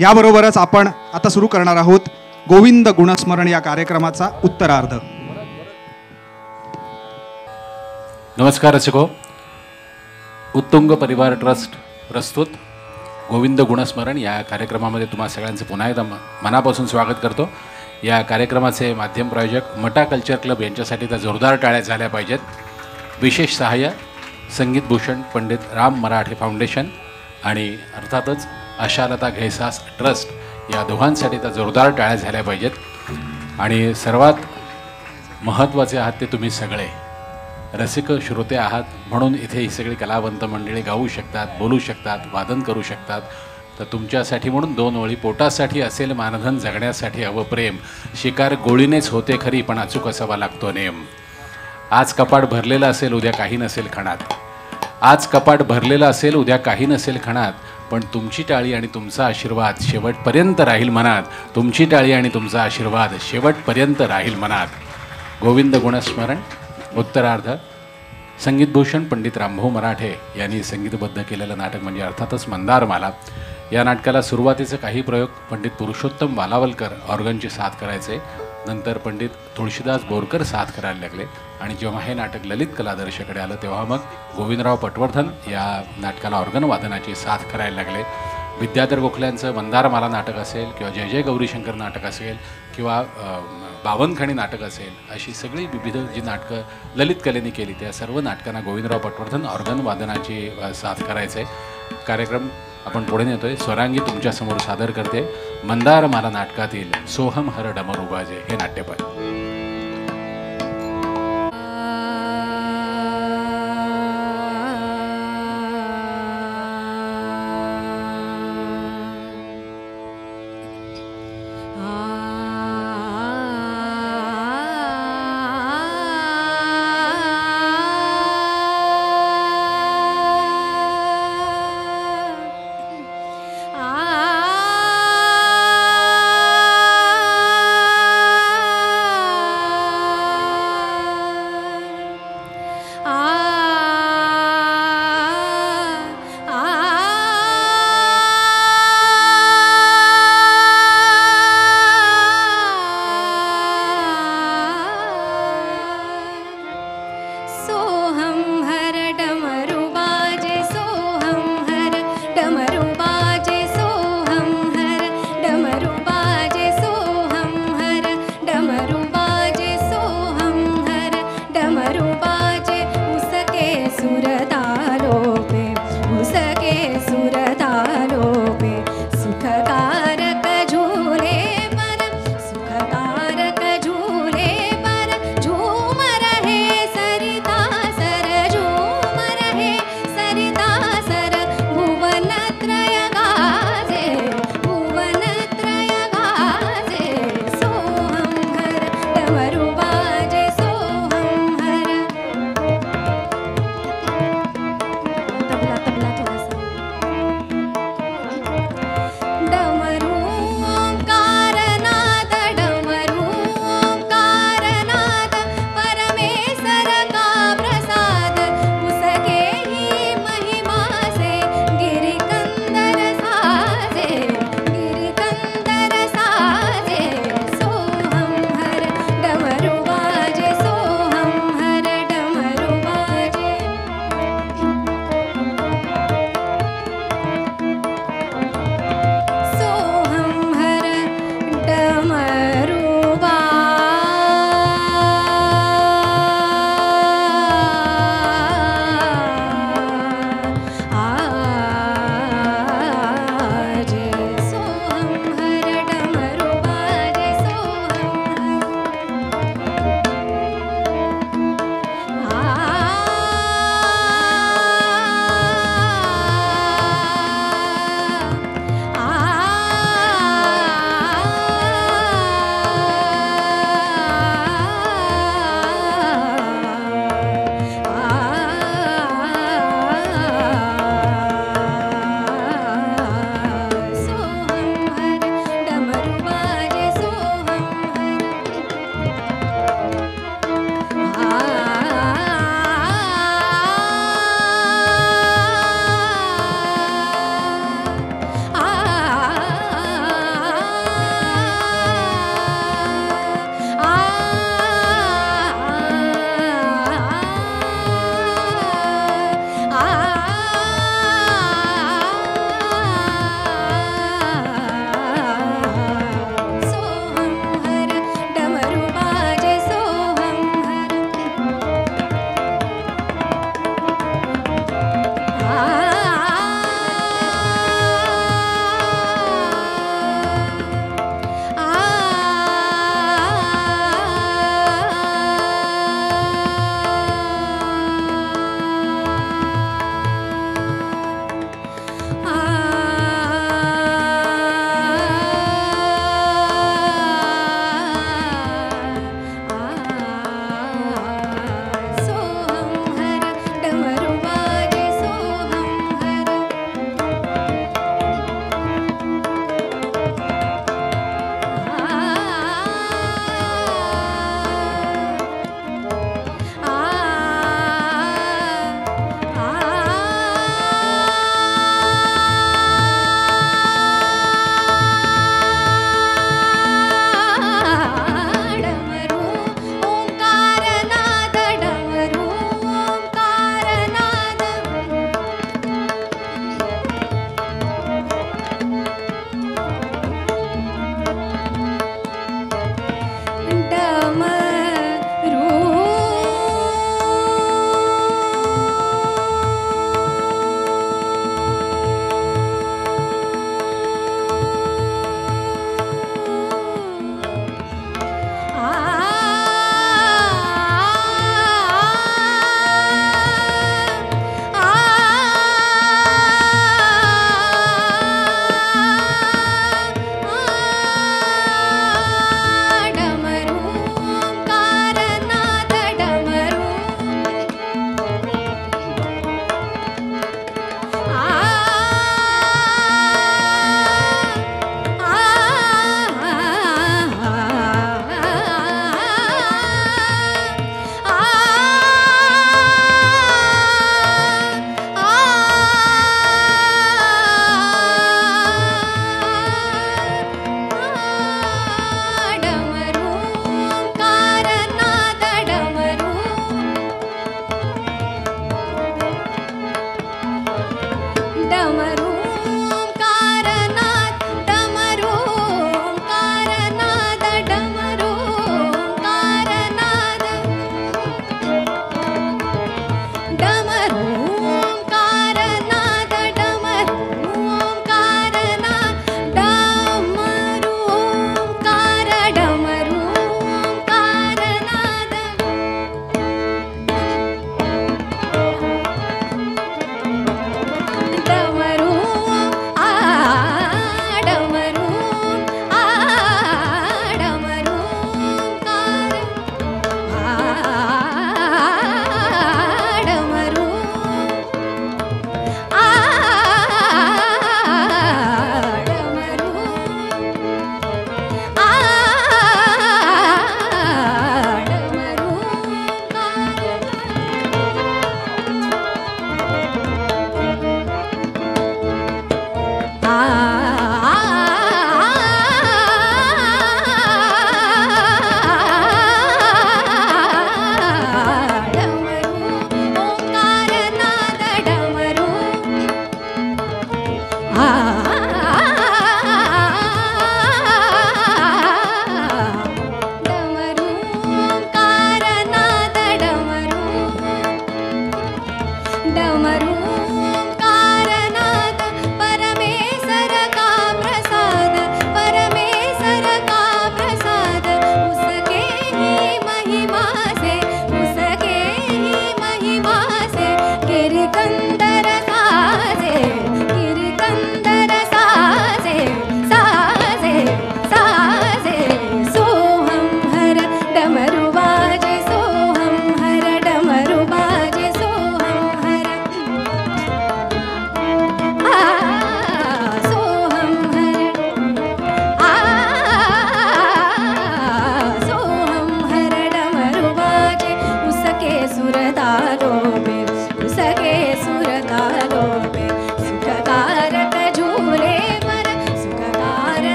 याबरोबरच आपण आता सुरू करणार आहोत गोविंद गुणस्मरण या कार्यक्रमाचा उत्तरार्ध. नमस्कार रसिको. उत्तुंग परिवार ट्रस्ट प्रस्तुत गोविंद गुणस्मरण या कार्यक्रमामध्ये तुम्हा सगळ्यांचं पुन्हा एकदा मनापासून स्वागत करतो. या कार्यक्रमाचे माध्यम प्रायोजक मटा कल्चर क्लब यांच्यासाठी तर जोरदार टाळ्या झाल्या पाहिजेत. विशेष सहाय्य संगीत भूषण पंडित राम मराठे फाउंडेशन आणि अर्थातच आशालता घैसास ट्रस्ट या दोघांसाठी तर जोरदार टाळ्या झाल्या पाहिजेत. आणि सर्वात महत्त्वाचे आहात ते तुम्ही सगळे रसिक श्रोते आहात, म्हणून इथे ही सगळी कलावंत मंडळी गाऊ शकतात, बोलू शकतात, वादन करू शकतात. तर तुमच्यासाठी म्हणून दोन ओळी. पोटासाठी असेल मानधन, जगण्यासाठी हवं प्रेम, शिकार गोळीनेच होते खरी पण अचूक असावा लागतो नेम. आज कपाट भरलेलं असेल उद्या काही नसेल खणात, आज कपाट भरलेलं असेल उद्या काही नसेल खणात, पण तुमची टाळी आणि तुमचा आशीर्वाद शेवटपर्यंत राहील मनात. तुमची टाळी आणि तुमचा आशीर्वाद शेवटपर्यंत राहील मनात. गोविंद गुणस्मरण उत्तरार्ध संगीतभूषण पंडित रामभाऊ मराठे यांनी संगीतबद्ध केलेलं नाटक म्हणजे अर्थातच मंदारमाला. या नाटकाला सुरुवातीचे काही प्रयोग पंडित पुरुषोत्तम वालावलकर ऑर्गनची साथ करायचे, नंतर पंडित तुळशीदास बोरकर साथ करायला लागले. आणि जेव्हा हे नाटक ललित कलादर्शकडे आलं तेव्हा मग गोविंदराव पटवर्धन या नाटकाला ऑर्गन वादनाची साथ करायला लागले. विद्याधर गोखल्यांचं मंदारमाला नाटक असेल किंवा जय जय गौरीशंकर नाटक असेल किंवा बावनखणी नाटक असेल, अशी सगळी विविध जी नाटकं ललित कलेने केली त्या सर्व नाटकांना गोविंदराव पटवर्धन ऑर्गन वादनाची साथ करायचे. कार्यक्रम आपण पुढे नेतोय. स्वरांगी तुमच्यासमोर सादर करते मंदारमाला नाटकातील सोहम हर डमरू बाजे हे नाट्यपद.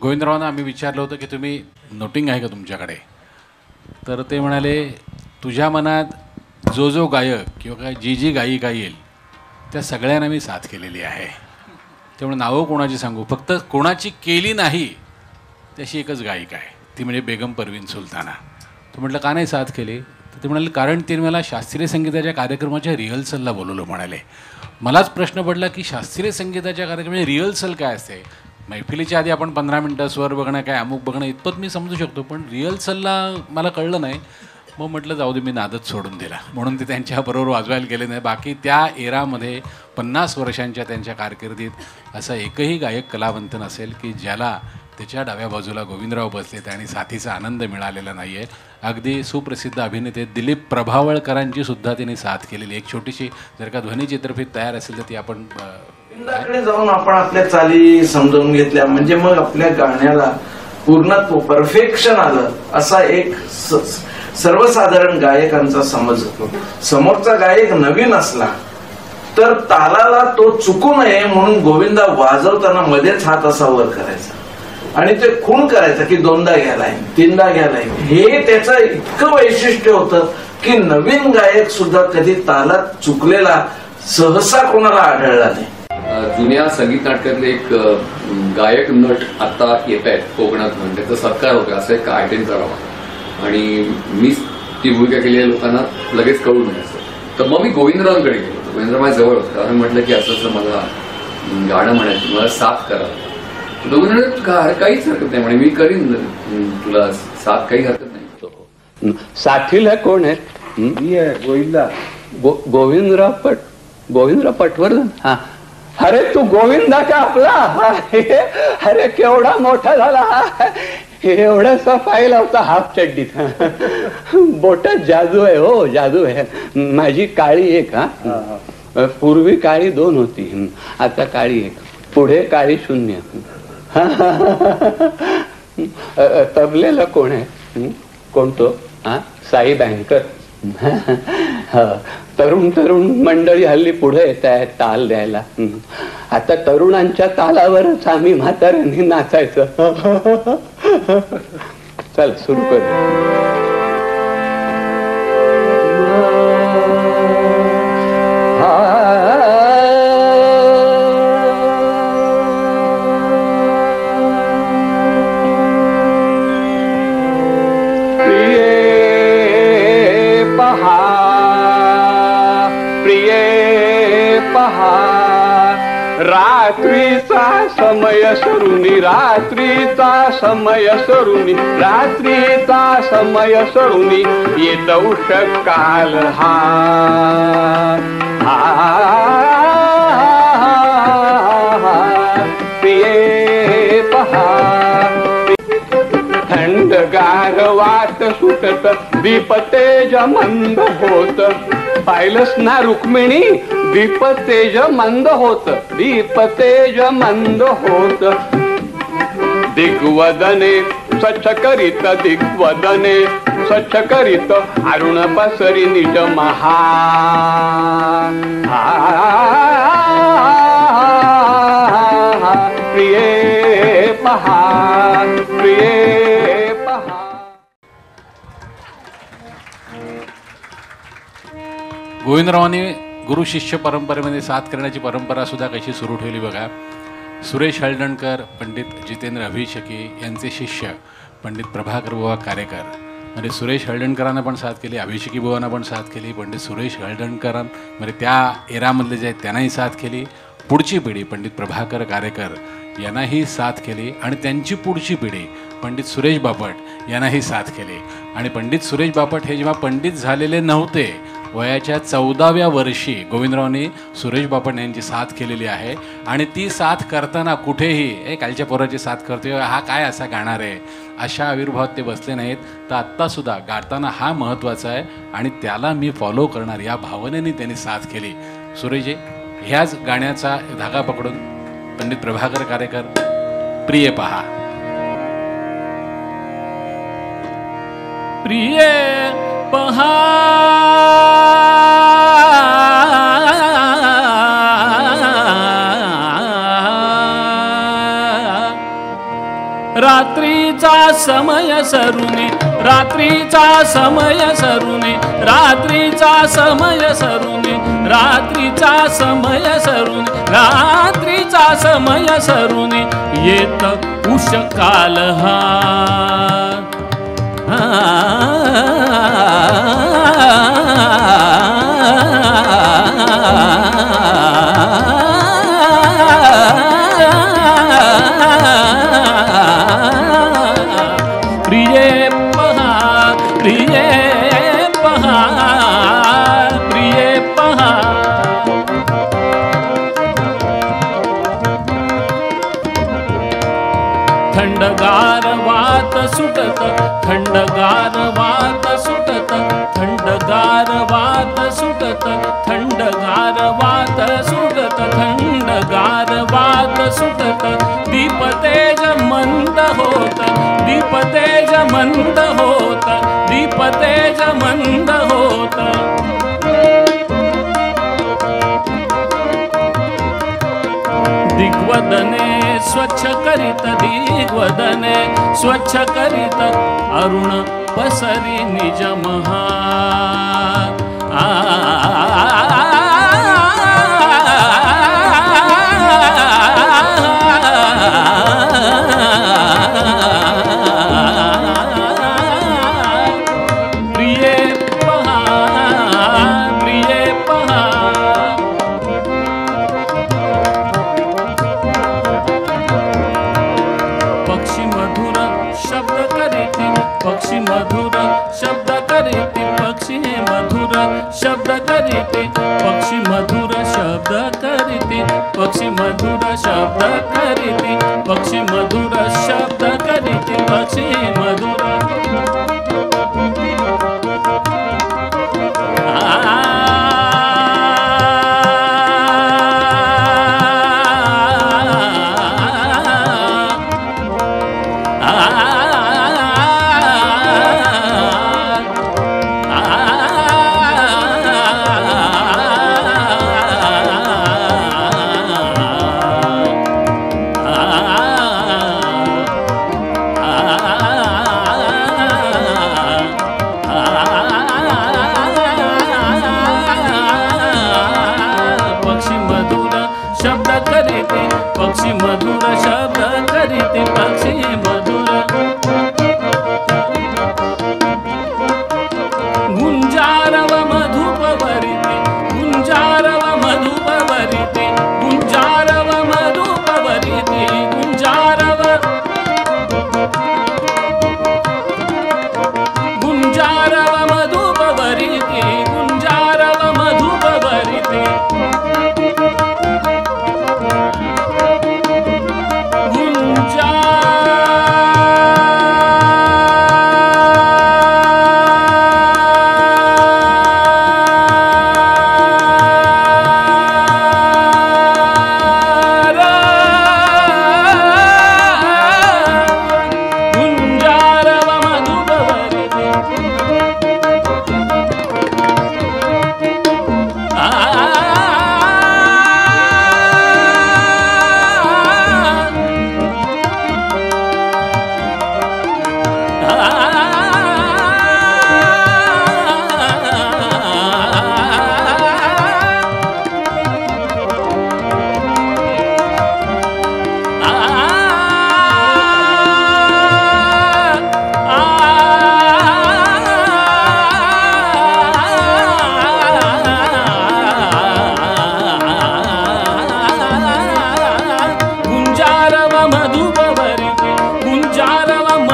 गोविंदरावांना आम्ही विचारलं होतं की तुम्ही नोटिंग आहे का तुमच्याकडे, तर ते म्हणाले तुझ्या मनात जो जो गायक किंवा काय जी जी गायिका येईल त्या सगळ्यांना मी साथ केलेली आहे. त्यामुळे नावं कोणाची सांगू, फक्त कोणाची केली नाही त्याशी एकच गायिका आहे, ती म्हणजे बेगम परवीन सुलताना. तर म्हटलं का नाही साथ केली, तर ते म्हणाले कारण तिने मला शास्त्रीय संगीताच्या कार्यक्रमाच्या रिहर्सलला बोलवलं म्हणाले. मलाच प्रश्न पडला की शास्त्रीय संगीताच्या कार्यक्रमाची रिहर्सल काय असते. मैफिलीच्या आधी आपण 15 मिनटं स्वर बघणं काय अमुक बघणं इतपत मी समजू शकतो, पण रिहर्सलला मला कळलं नाही. मग म्हटलं जाऊ दे, मी नादच सोडून दिला. म्हणून ते त्यांच्याबरोबर वाजवायला गेले नाही. बाकी त्या एरामध्ये 50 वर्षांच्या त्यांच्या कारकिर्दीत असा एकही गायक कलावंत नसेल की ज्याला त्याच्या डाव्या बाजूला गोविंदराव बसलेत आणि साथीचा आनंद मिळालेला नाही आहे. अगदी सुप्रसिद्ध अभिनेते दिलीप प्रभावळकरांची सुद्धा त्यांनी साथ केलेली. एक छोटीशी जर का ध्वनिचित्रफित तयार असेल तर ती आपण गोविंदाकडे जाऊन आपण आपल्या चाली समजून घेतल्या म्हणजे मग आपल्या गाण्याला पूर्णत्व परफेक्शन आलं असा एक सर्वसाधारण गायकांचा समज होतो. समोरचा गायक नवीन असला तर तालाला तो चुकू नये म्हणून गोविंदा वाजवताना मध्येच हात असा वर करायचा आणि ते खूण करायचं की 2दा घ्यालाय 3दा घ्यालाय. हे त्याचं इतकं वैशिष्ट्य होतं की नवीन गायक सुद्धा कधी तालात चुकलेला सहसा कोणाला आढळला नाही. जुन्या संगीत नाटकातले एक गायक नट आता येत आहेत कोकणात म्हणून त्याचा सत्कार होतो असं एक आयटेम करावा आणि मी ती भूमिका केलेल्या लोकांना लगेच कळून नये. तर मग मी गोविंदरावांकडे गेलो होतो. गोविंदराव माझ्या जवळ होतं कारण म्हटलं की असं असं मला गाणं म्हणायचं, मला साथ करा. गोविंदराव काहीच हरकत नाही म्हणे, मी करीन तुला साथ, काही हरकत नाही. साथीला कोण आहेत? गोविंदा गोविंदराव पटवर्धन. हा, अरे तू गोविंदा का आपला? अरे केवढा मोठा झाला, एवढासा पाहिला होता हाफ चड्डीत. बोटात जादू आहे हो, जादू आहे. माझी काळी एक, हा पूर्वी काळी 2 होती, आता काळी 1, पुढे काळी 0. तबलेला कोण आहे? कोण तो? हा, साई बँकर. तरुण तरुण मंडळी हल्ली पुढे येत आहेत ताल द्यायला. आता तरुणांच्या तालावरच आम्ही म्हाताऱ्यांनी नाचायचं. चल सुरू करू. रात्रीचा समय सरुनी, रात्रीचा समय सरुनी, रात्रीचा समय सरुनी, येत उषकाल हा. प्रिये पहा, थंडगार वाट सुटत, दीप तेज मंद होत. पाहिलंस ना रुक्मिणी, दीप तेज मंद होत, दीप तेज मंद होत. दिग्वदने स्वच्छ करीत दिग्वदने स्वच्छ करीत अरुण पसरी निज महा प्रिये पहा प्रिये पहा. गोविंदरावांनी गुरु शिष्य परंपरेमध्ये साथ करण्याची परंपरा सुद्धा कशी सुरू ठेवली बघा. सुरेश हळदणकर, पंडित जितेंद्र अभिषेकी यांचे शिष्य पंडित प्रभाकर बुवा कारेकर. म्हणजे सुरेश हळदणकरांना पण साथ केली, अभिषेकी बुवांना पण साथ केली, पंडित सुरेश हळदणकर म्हणजे त्या एरामधले जे आहेत त्यांनाही साथ केली. पुढची पिढी पंडित प्रभाकर कारेकर यांनाही साथ केली आणि त्यांची पुढची पिढी पंडित सुरेश बापट यांनाही साथ केली. आणि पंडित सुरेश बापट हे जेव्हा पंडित झालेले नव्हते, वयाच्या 14व्या वर्षी गोविंदरावांनी सुरेश बापट यांची साथ केलेली आहे. आणि ती साथ करताना कुठेही कालच्या पोराची साथ करतोय हा काय असा गाणार आहे अशा आविर्भावात ते बसले नाहीत. तर आत्तासुद्धा गाताना हा महत्त्वाचा आहे आणि त्याला मी फॉलो करणार या भावनेने त्यांनी साथ केली. सुरेशजी, ह्याच गाण्याचा धागा पकडून पंडित प्रभाकर कारेकर, प्रिय पहा. प्रिय पहा रात्रीचा समय सरुने, रात्रीचा समय सरुने, रात्रीचा समय सरुने, रात्रीचा समय सरुने, रात्रीचा समय सरुने येत उषकाल हा. प्रिय पहा, प्रिय पहा, प्रिय पहा. थंडगार वात सुटत, थंडगार वात सुटत, थंडगार वात सुटत, थंडगार वात सुटत, थंडगार वात सुटत. दीपतेज मंद होत, दीपतेज मंद होत, दीपतेज मंद होत. दिग्वदने स्वच्छ करीत, दिग्वदने स्वच्छ करीत अरुण पसरी निज महा. प्रिय पहा, प्रिय पहा. पक्षी मधुर शब्द करीती, पक्षी मधुर शब्द करीती, पक्षी मधुर शब्द करीती, पक्षी मधुर शब्द करीती, पक्षी मधुर शब्द करीती, पक्षी मधुर शब्द करीती, पक्षी मधुर.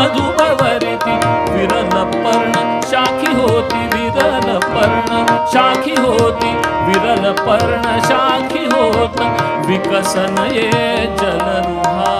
मधुबवरिती विरल पर्ण शाखी होती विरल पर्ण शाखी होती विरल पर्ण शाखी होत विकसन ये जलरुहा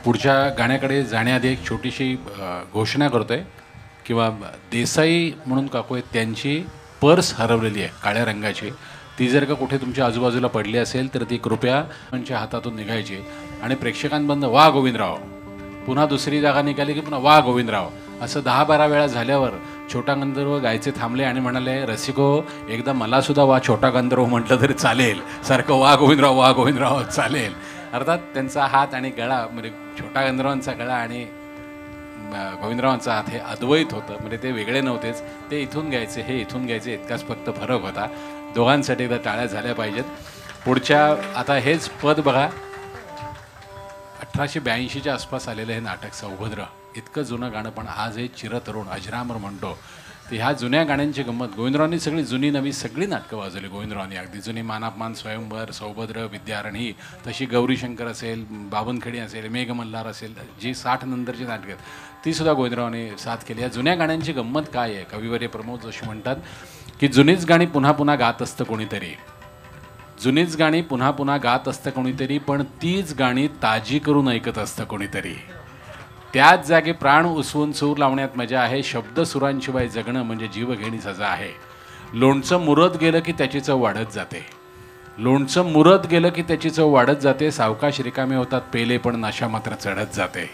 पुढच्या गाण्याकडे जाण्याआधी एक छोटीशी घोषणा करतोय किंवा देसाई म्हणून काकू आहेत त्यांची पर्स हरवलेली आहे काळ्या रंगाची. ती जर का कुठे तुमच्या आजूबाजूला पडली असेल तर ती कृपया त्यांच्या हातातून निघायची आणि प्रेक्षकांबंद वा गोविंदराव, पुन्हा दुसरी जागा निघाली की पुन्हा वा गोविंदराव असं 10-12 वेळा झाल्यावर छोटा गंधर्व गायचे थांबले आणि म्हणाले, रसिको एकदा मला सुद्धा वा छोटा गंधर्व म्हटलं तरी चालेल, सारखं वा गोविंदराव चालेल. अर्थात त्यांचा हात आणि गळा म्हणजे छोटा गंधर्वांचा गळा आणि गोविंदरावांचा हात हे अद्वैत होतं, म्हणजे ते वेगळे नव्हतेच. ते इथून घ्यायचे हे इथून घ्यायचे इतकाच फक्त फरक होता. दोघांसाठी एकदा टाळ्या झाल्या पाहिजेत. पुढच्या आता हेच पद बघा, 1882च्या आसपास आलेलं हे नाटक सौभद्र, इतकं जुनं गाणं पण आज हे चिरतरुण अजरामर म्हणतो. तर ह्या जुन्या गाण्यांची गंमत गोविंदरावांनी सगळी जुनी नवी सगळी नाटकं वाजवली गोविंदरावांनी. अगदी जुनी मानापमान, स्वयंवर, सौभद्र, विद्यारणी, तशी गौरीशंकर असेल, बावनखेडी असेल, मेघमल्हार असेल, जी 60 नंतरची नाटकं आहेत तीसुद्धा गोविंदरावांनी साथ केली. या जुन्या गाण्यांची गंमत काय आहे? कविवर्य प्रमोद जोशी म्हणतात की जुनीच गाणी पुन्हा पुन्हा गात असतं कोणीतरी, जुनीच गाणी पुन्हा पुन्हा गात असतं कोणीतरी, पण तीच गाणी ताजी करून ऐकत असतं कोणीतरी. त्याच जागी प्राण उसवून सूर लावण्यात मजा आहे, शब्द सुरांशिवाय जगणं म्हणजे जीवघेणी सजा आहे. लोणचं मुरत गेलं की त्याची चव वाढत जाते, लोणचं मुरत गेलं की त्याची चव वाढत जाते. सावकाश रिकामे होतात पेले पण नशा मात्र चढत जाते.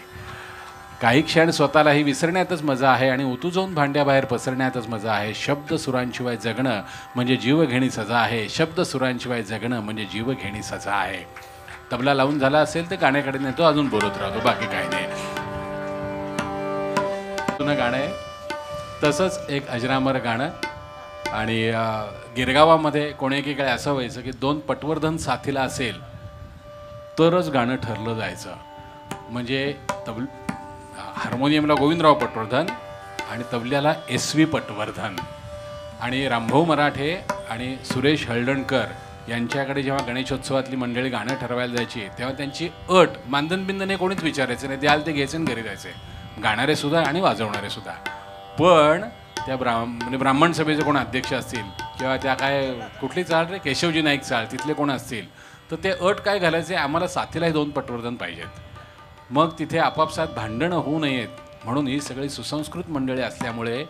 काही क्षण स्वतःलाही विसरण्यातच मजा आहे आणि उतू जाऊन भांड्याबाहेर पसरण्यातच मजा आहे. शब्द सुरांशिवाय जगणं म्हणजे जीवघेणी सजा आहे, शब्द सुरांशिवाय जगणं म्हणजे जीवघेणी सजा आहे. तबला लावून झाला असेल तर गाण्याकडे नेतो, अजून बोलत राहतो, बाकी काही नाही. जुनं गाणं आहे. तसंच एक अजरामर गाणं. आणि गिरगावामध्ये कोणी एकीकडे असं व्हायचं की 2 पटवर्धन साथीला असेल तरच गाणं ठरलं जायचं. म्हणजे हार्मोनियमला गोविंदराव पटवर्धन आणि तबल्याला SV पटवर्धन. आणि रामभाऊ मराठे आणि सुरेश हळदणकर यांच्याकडे जेव्हा गणेशोत्सवातली मंडळी गाणं ठरवायला जायची तेव्हा त्यांची अट मानधन कोणीच विचारायचं नाही, द्याल ते घ्यायचे आणि घरी जायचे, गाणारे सुद्धा आणि वाजवणारे सुद्धा. पण त्या म्हणजे ब्राह्मण सभेचे कोण अध्यक्ष असतील किंवा त्या काय कुठली चाळ रे केशवजी नाईक चाळ तिथले कोण असतील तर ते अट काय घालायचे, आम्हाला साथीलाही 2 पटवर्धन पाहिजेत. मग तिथे आपापसात भांडणं होऊ नयेत म्हणून ही सगळी सुसंस्कृत मंडळी असल्यामुळे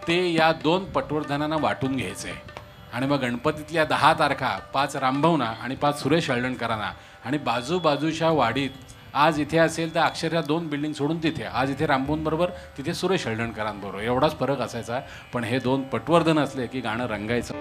ते या 2 पटवर्धनांना वाटून घ्यायचे. आणि मग गणपतीतल्या 10 तारखा 5 रामभाऊंना आणि 5 सुरेश हळदणकरांना. आणि बाजूबाजूच्या वाडीत आज इथे असेल तर अक्षरशः 2 बिल्डिंग सोडून तिथे, आज इथे रामभाऊंबरोबर तिथे सुरेश हळदणकरांबरोबर, एवढाच फरक असायचा. पण हे 2 पटवर्धन असले की गाणं रंगायचं.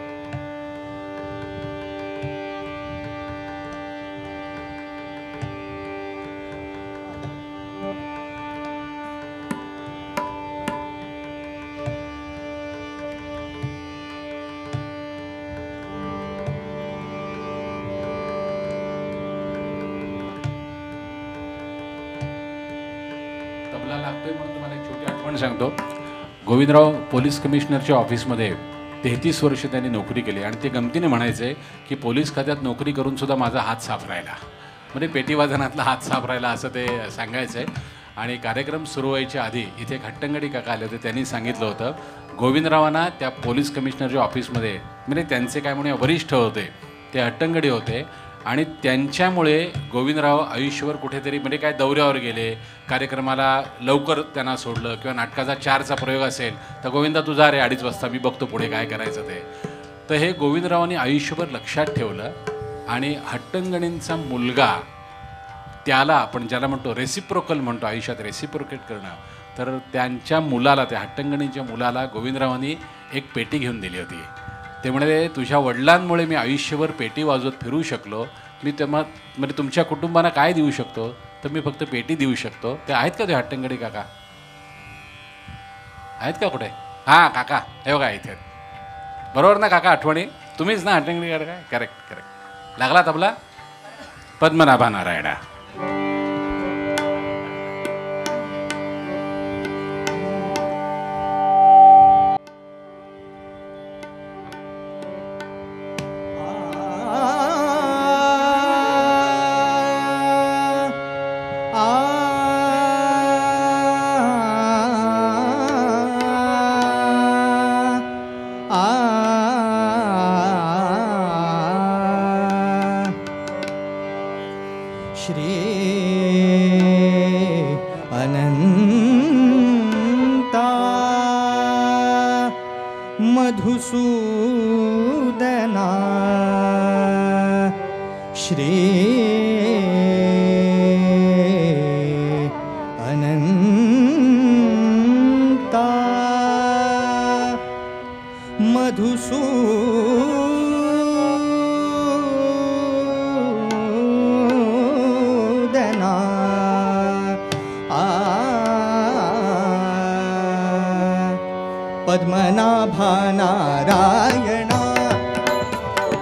लागतोय म्हणून तुम्हाला एक छोटी आठवण सांगतो. गोविंदराव पोलीस कमिशनरच्या ऑफिसमध्ये 33 वर्ष त्यांनी नोकरी केली आणि ते गमतीने म्हणायचे की पोलीस खात्यात नोकरी करून सुद्धा माझा हात साफ राहिला, म्हणजे पेटीवादनातला हात साफ राहिला असं ते सांगायचं. आणि कार्यक्रम सुरू व्हायच्या आधी इथे एक हट्टंगडी काका आले होते, त्यांनी सांगितलं होतं गोविंदरावांना त्या पोलीस कमिशनरच्या ऑफिसमध्ये, म्हणजे त्यांचे काय म्हणे वरिष्ठ होते ते हट्टंगडी होते आणि त्यांच्यामुळे गोविंदराव आयुष्यभर कुठेतरी म्हणजे काय दौऱ्यावर गेले, कार्यक्रमाला लवकर त्यांना सोडलं किंवा नाटकाचा 4चा प्रयोग असेल तर गोविंदा तू जा रे 2:30 वाजता, मी बघतो पुढे काय करायचं ते. तर हे गोविंदरावांनी आयुष्यभर लक्षात ठेवलं. आणि हट्टंगणींचा मुलगा त्याला आपण ज्याला म्हणतो रेसिप्रोकल म्हणतो, आयुष्यात रेसिप्रोकेट करणं, तर त्यांच्या मुलाला, त्या हट्टंगणींच्या मुलाला गोविंदरावांनी एक पेटी घेऊन दिली होती. ते म्हणाले तुझ्या वडिलांमुळे मी आयुष्यभर पेटी वाजवत फिरू शकलो, मी तेव्हा म्हणजे तुमच्या कुटुंबाला काय देऊ शकतो तर मी फक्त पेटी देऊ शकतो. ते आहेत का ते हट्टंगडी काका? आहेत का कुठे? हां काका हे बघा इथे बरोबर ना काका, आठवणी तुम्हीच ना हट्टंगडी काका? Correct correct. लागला तबला? पद्मनाभा नारायणा. श्री अनंता मधुसूदना श्री अनंता मधुसूदना पद्मनाभा नारायणा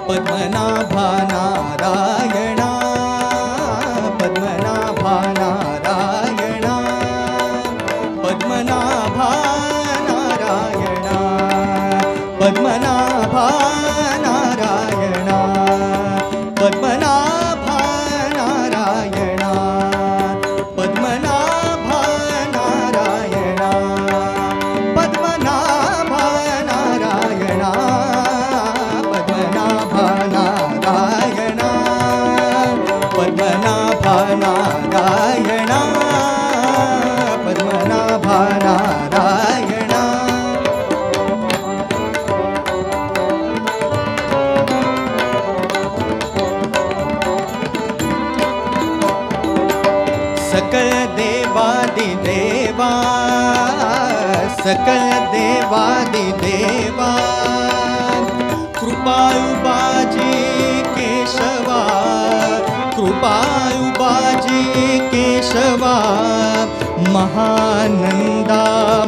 पद्मनाभा नारायणा पद्मनाभा नारायणा पद्मनाभा नारायणा सकल देवादिदेवा कृपाळु बाजी केशवा कृपाळु बाजी केशवा महानंदा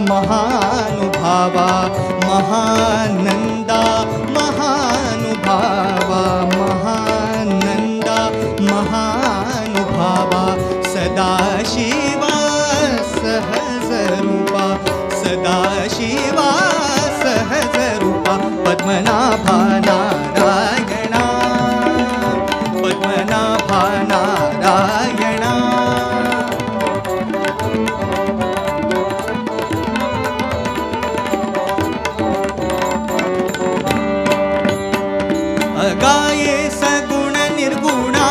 महानुभावा महानंदा महानुभावा महानंदा महानुभावा सदाशिवा सहजरूपा सदाशिवा सहजरूपा पद्मनाभा नारायणा पद्मनाभा नारायणा गाये सगुण निर्गुणा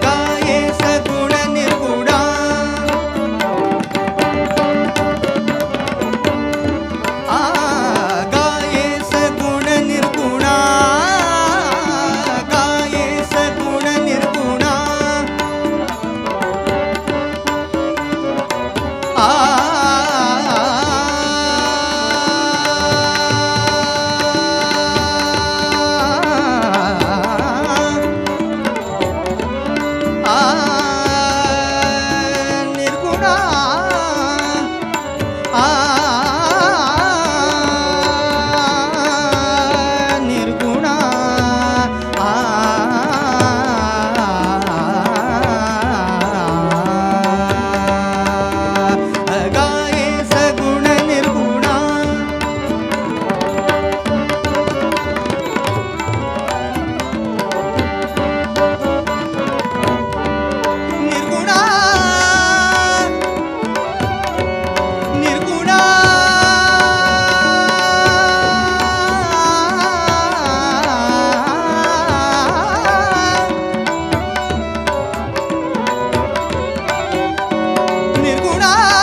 गाये सगुण निर्गुणा गाये सगुण निर्गुणा गाये सगुण निर्गुणा निर्गुणा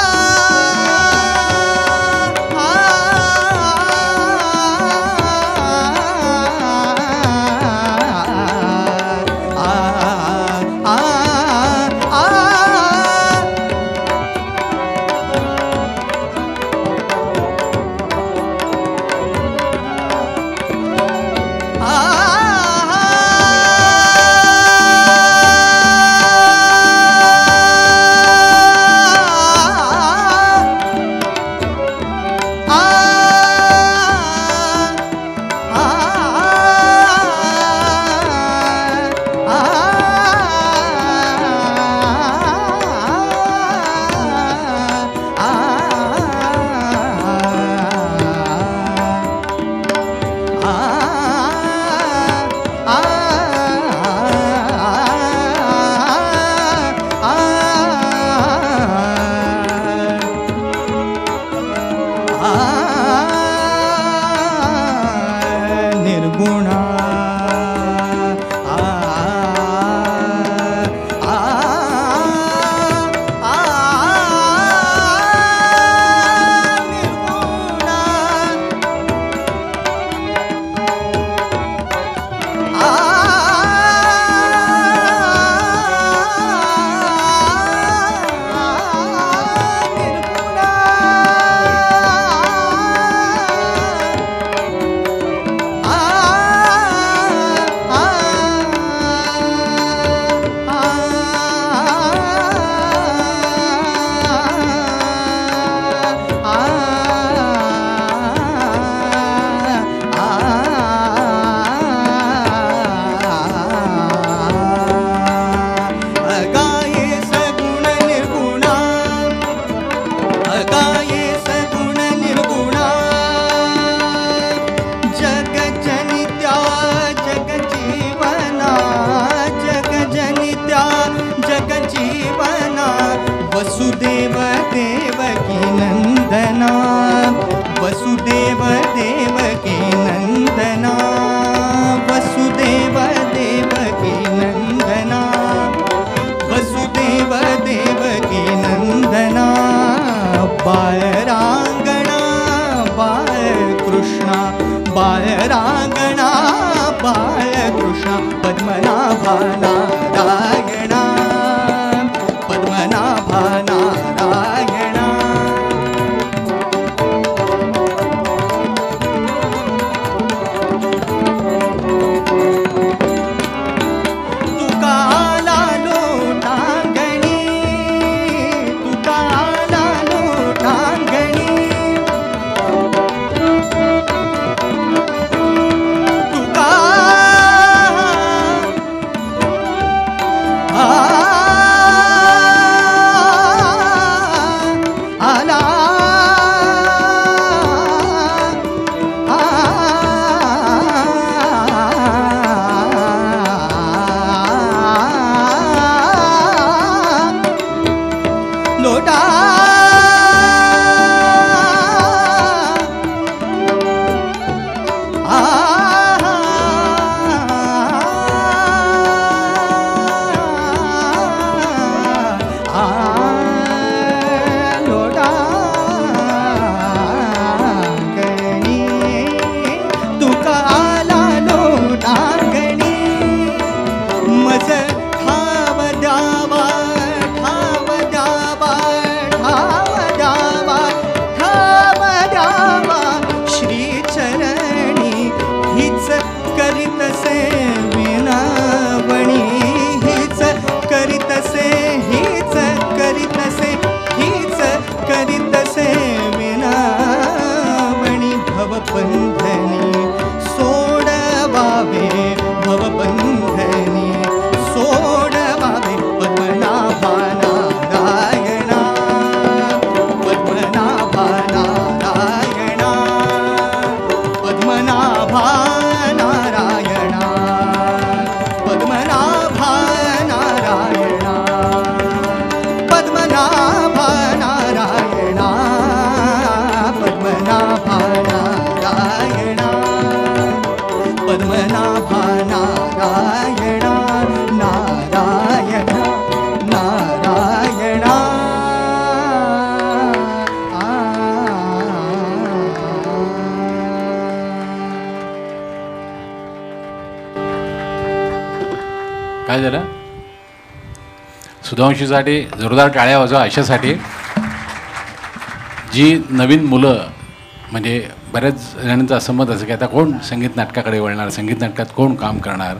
वसुदेव देवकी नंदना वसुदेव देवकी नंदना वसुदेव देवकी नंदना वसुदेव देवकी नंदना बाळरांगणा बाळकृष्णा बाळरांगणा बाळकृष्णा पद्मनाभा नारायणा पद्मनाभा नारायणा काय झालं? सुधांशूसाठी जोरदार टाळ्या वाजवा. अशासाठी जी नवीन मुलं, म्हणजे बऱ्याच जणांचं असं मत असं की आता कोण संगीत नाटकाकडे वळणार, संगीत नाटकात कोण काम करणार,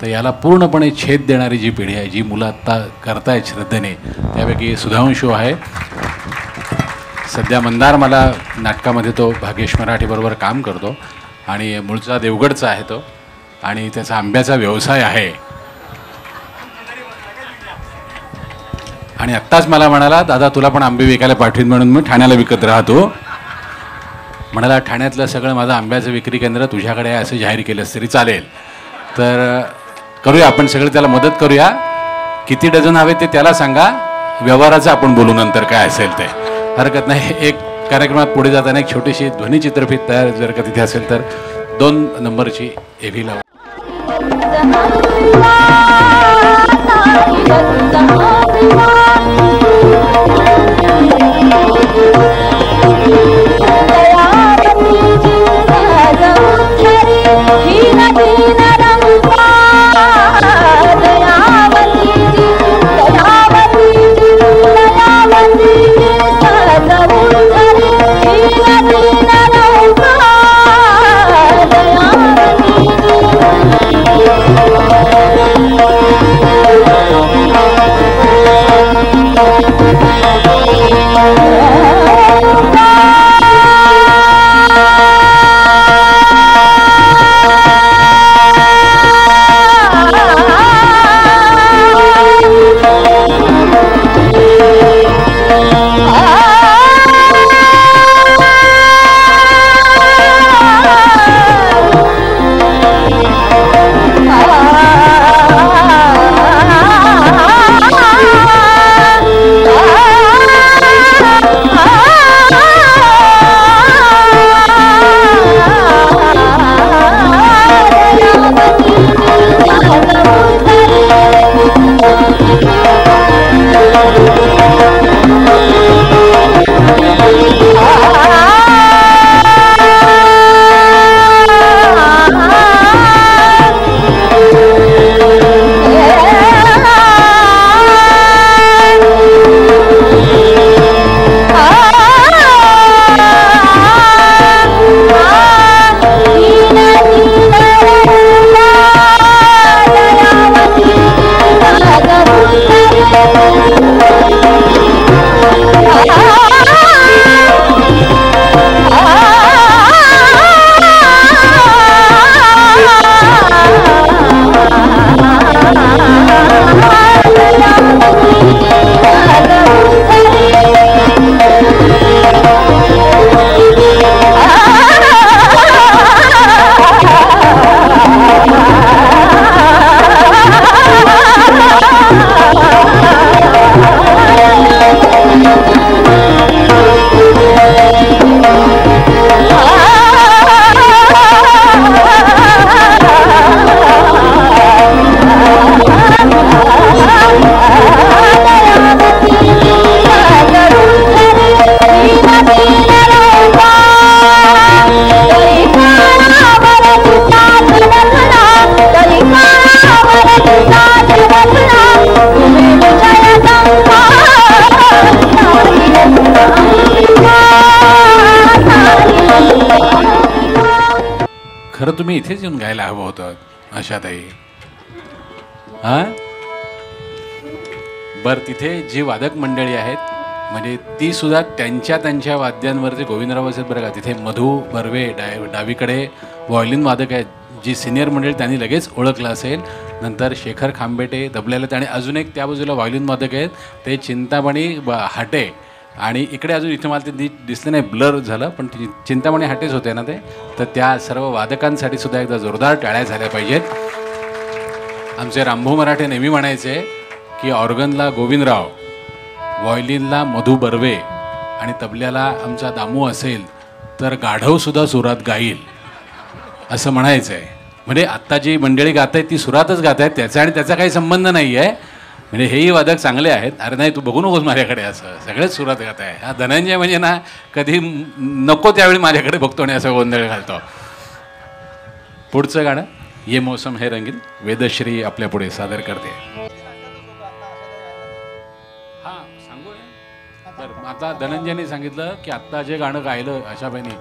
तर याला पूर्णपणे छेद देणारी जी पिढी आहे, जी मुलं आत्ता करतायत श्रद्धेने, त्यापैकी सुधांशू आहे. सध्या मंदारमाला नाटकामध्ये तो भाग्येश मराठीबरोबर काम करतो आणि मूळचा देवगडचा आहे तो, आणि त्याचा आंब्याचा व्यवसाय आहे. आणि आत्ताच मला म्हणाला, दादा तुला पण आंबे विकायला पाठवीन म्हणून मी ठाण्याला विकत राहतो. म्हणाला ठाण्यातलं सगळं माझं आंब्याचं विक्री केंद्र तुझ्याकडे आहे असं जाहीर केलंस तरी चालेल. तर करूया आपण सगळे, त्याला मदत करूया. किती डझन हवे ते त्याला सांगा, व्यवहाराचं आपण बोलू नंतर काय असेल ते, हरकत नाही. एक कार्यक्रमात पुढे जाताना एक छोटीशी ध्वनिचित्रफीत तयार जर का तिथे असेल तर 2 नंबरची एव्ही लावा. खरं तुम्ही इथेच येऊन गायला हवं होतं आशाताई. हां बरं, तिथे जी वादक मंडळी आहेत म्हणजे ती सुद्धा त्यांच्या वाद्यांवरती गोविंदराव असेल बरं का. तिथे मधू बर्वे डावीकडे व्हायोलिन वादक आहेत, जी सिनियर मंडळी त्यांनी लगेच ओळखलं असेल. नंतर शेखर खांबेटे तबल्याला, आणि अजून एक त्या बाजूला व्हायोलिन वादक आहेत ते चिंतामणी हाटे, आणि इकडे अजून इथे मला ते दिसलं नाही, ब्लर झालं, पण चिंतामणी हाटेच होते ना ते. तर त्या सर्व वादकांसाठी सुद्धा एकदा जोरदार टाळ्या झाल्या पाहिजेत. आमचे रामभाऊ मराठे नेहमी म्हणायचे की ऑर्गनला गोविंदराव, व्हायोलिनला मधू बर्वे आणि तबल्याला आमचा दामू असेल तर गाढवसुद्धा सुरात गाईल असं म्हणायचं आहे. म्हणजे आत्ता जी मंडळी गात आहेत ती सुरातच गात आहेत, त्याचा आणि त्याचा काही संबंध नाही आहे. म्हणजे हेही वादक चांगले आहेत. अरे नाही तू बघू नकोस माझ्याकडे, असं सगळेच सुरात गात आहे. हा धनंजय म्हणजे ना कधी नको त्यावेळी माझ्याकडे बघतो आणि असं गोंधळ घालतो. पुढचं गाणं ये मौसम है रंगीन वेदश्री आपल्या पुढे सादर करते. हां सांगू ना. बरं आता धनंजयने सांगितलं की आत्ता जे गाणं गायलं आशाबाईंनी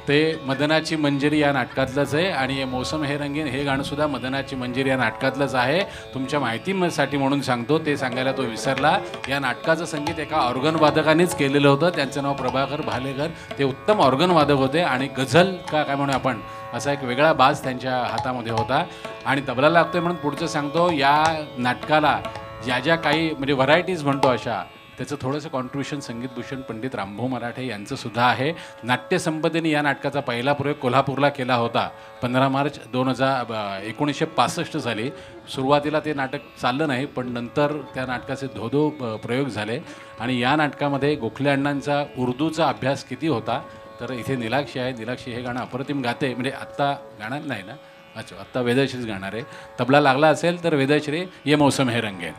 ते मदनाची मंजिरी या नाटकातलंच आहे आणि हे मौसम हे रंगीन हे गाणं सुद्धा मदनाची मंजिरी या नाटकातलंच आहे. तुमच्या माहितीसाठी म्हणून सांगतो, ते सांगायला तो विसरला. या नाटकाचं संगीत एका ऑर्गन वादकानेच केलेलं होतं. त्यांचं नाव प्रभाकर भालेकर. ते उत्तम ऑर्गन वादक होते आणि गझल का काय म्हणू आपण असा एक वेगळा बाज त्यांच्या हातामध्ये होता. आणि तबला लागतोय म्हणून पुढचं सांगतो, या नाटकाला ज्या ज्या काही म्हणजे व्हरायटीज म्हणतो अशा, त्याचं थोडंसं कॉन्ट्रिब्युशन संगीतभूषण पंडित रामभाऊ मराठे यांचं सुद्धा आहे. नाट्यसंपदेने या नाटकाचा पहिला प्रयोग कोल्हापूरला केला होता 15 मार्च 1965 साली. सुरुवातीला ते नाटक चाललं नाही, पण नंतर त्या नाटकाचे धोधो प्रयोग झाले. आणि या नाटकामध्ये गोखले अण्णांचा उर्दूचा अभ्यास किती होता, तर इथे नीलाक्षी आहे. नीलाक्षी हे गाणं अप्रतिम गाते. म्हणजे आत्ता गाणार नाही ना, अच्छा आत्ता वेदश्रीच गाणार आहे. तबला लागला असेल तर वेदश्री ये मौसम है रंगीन.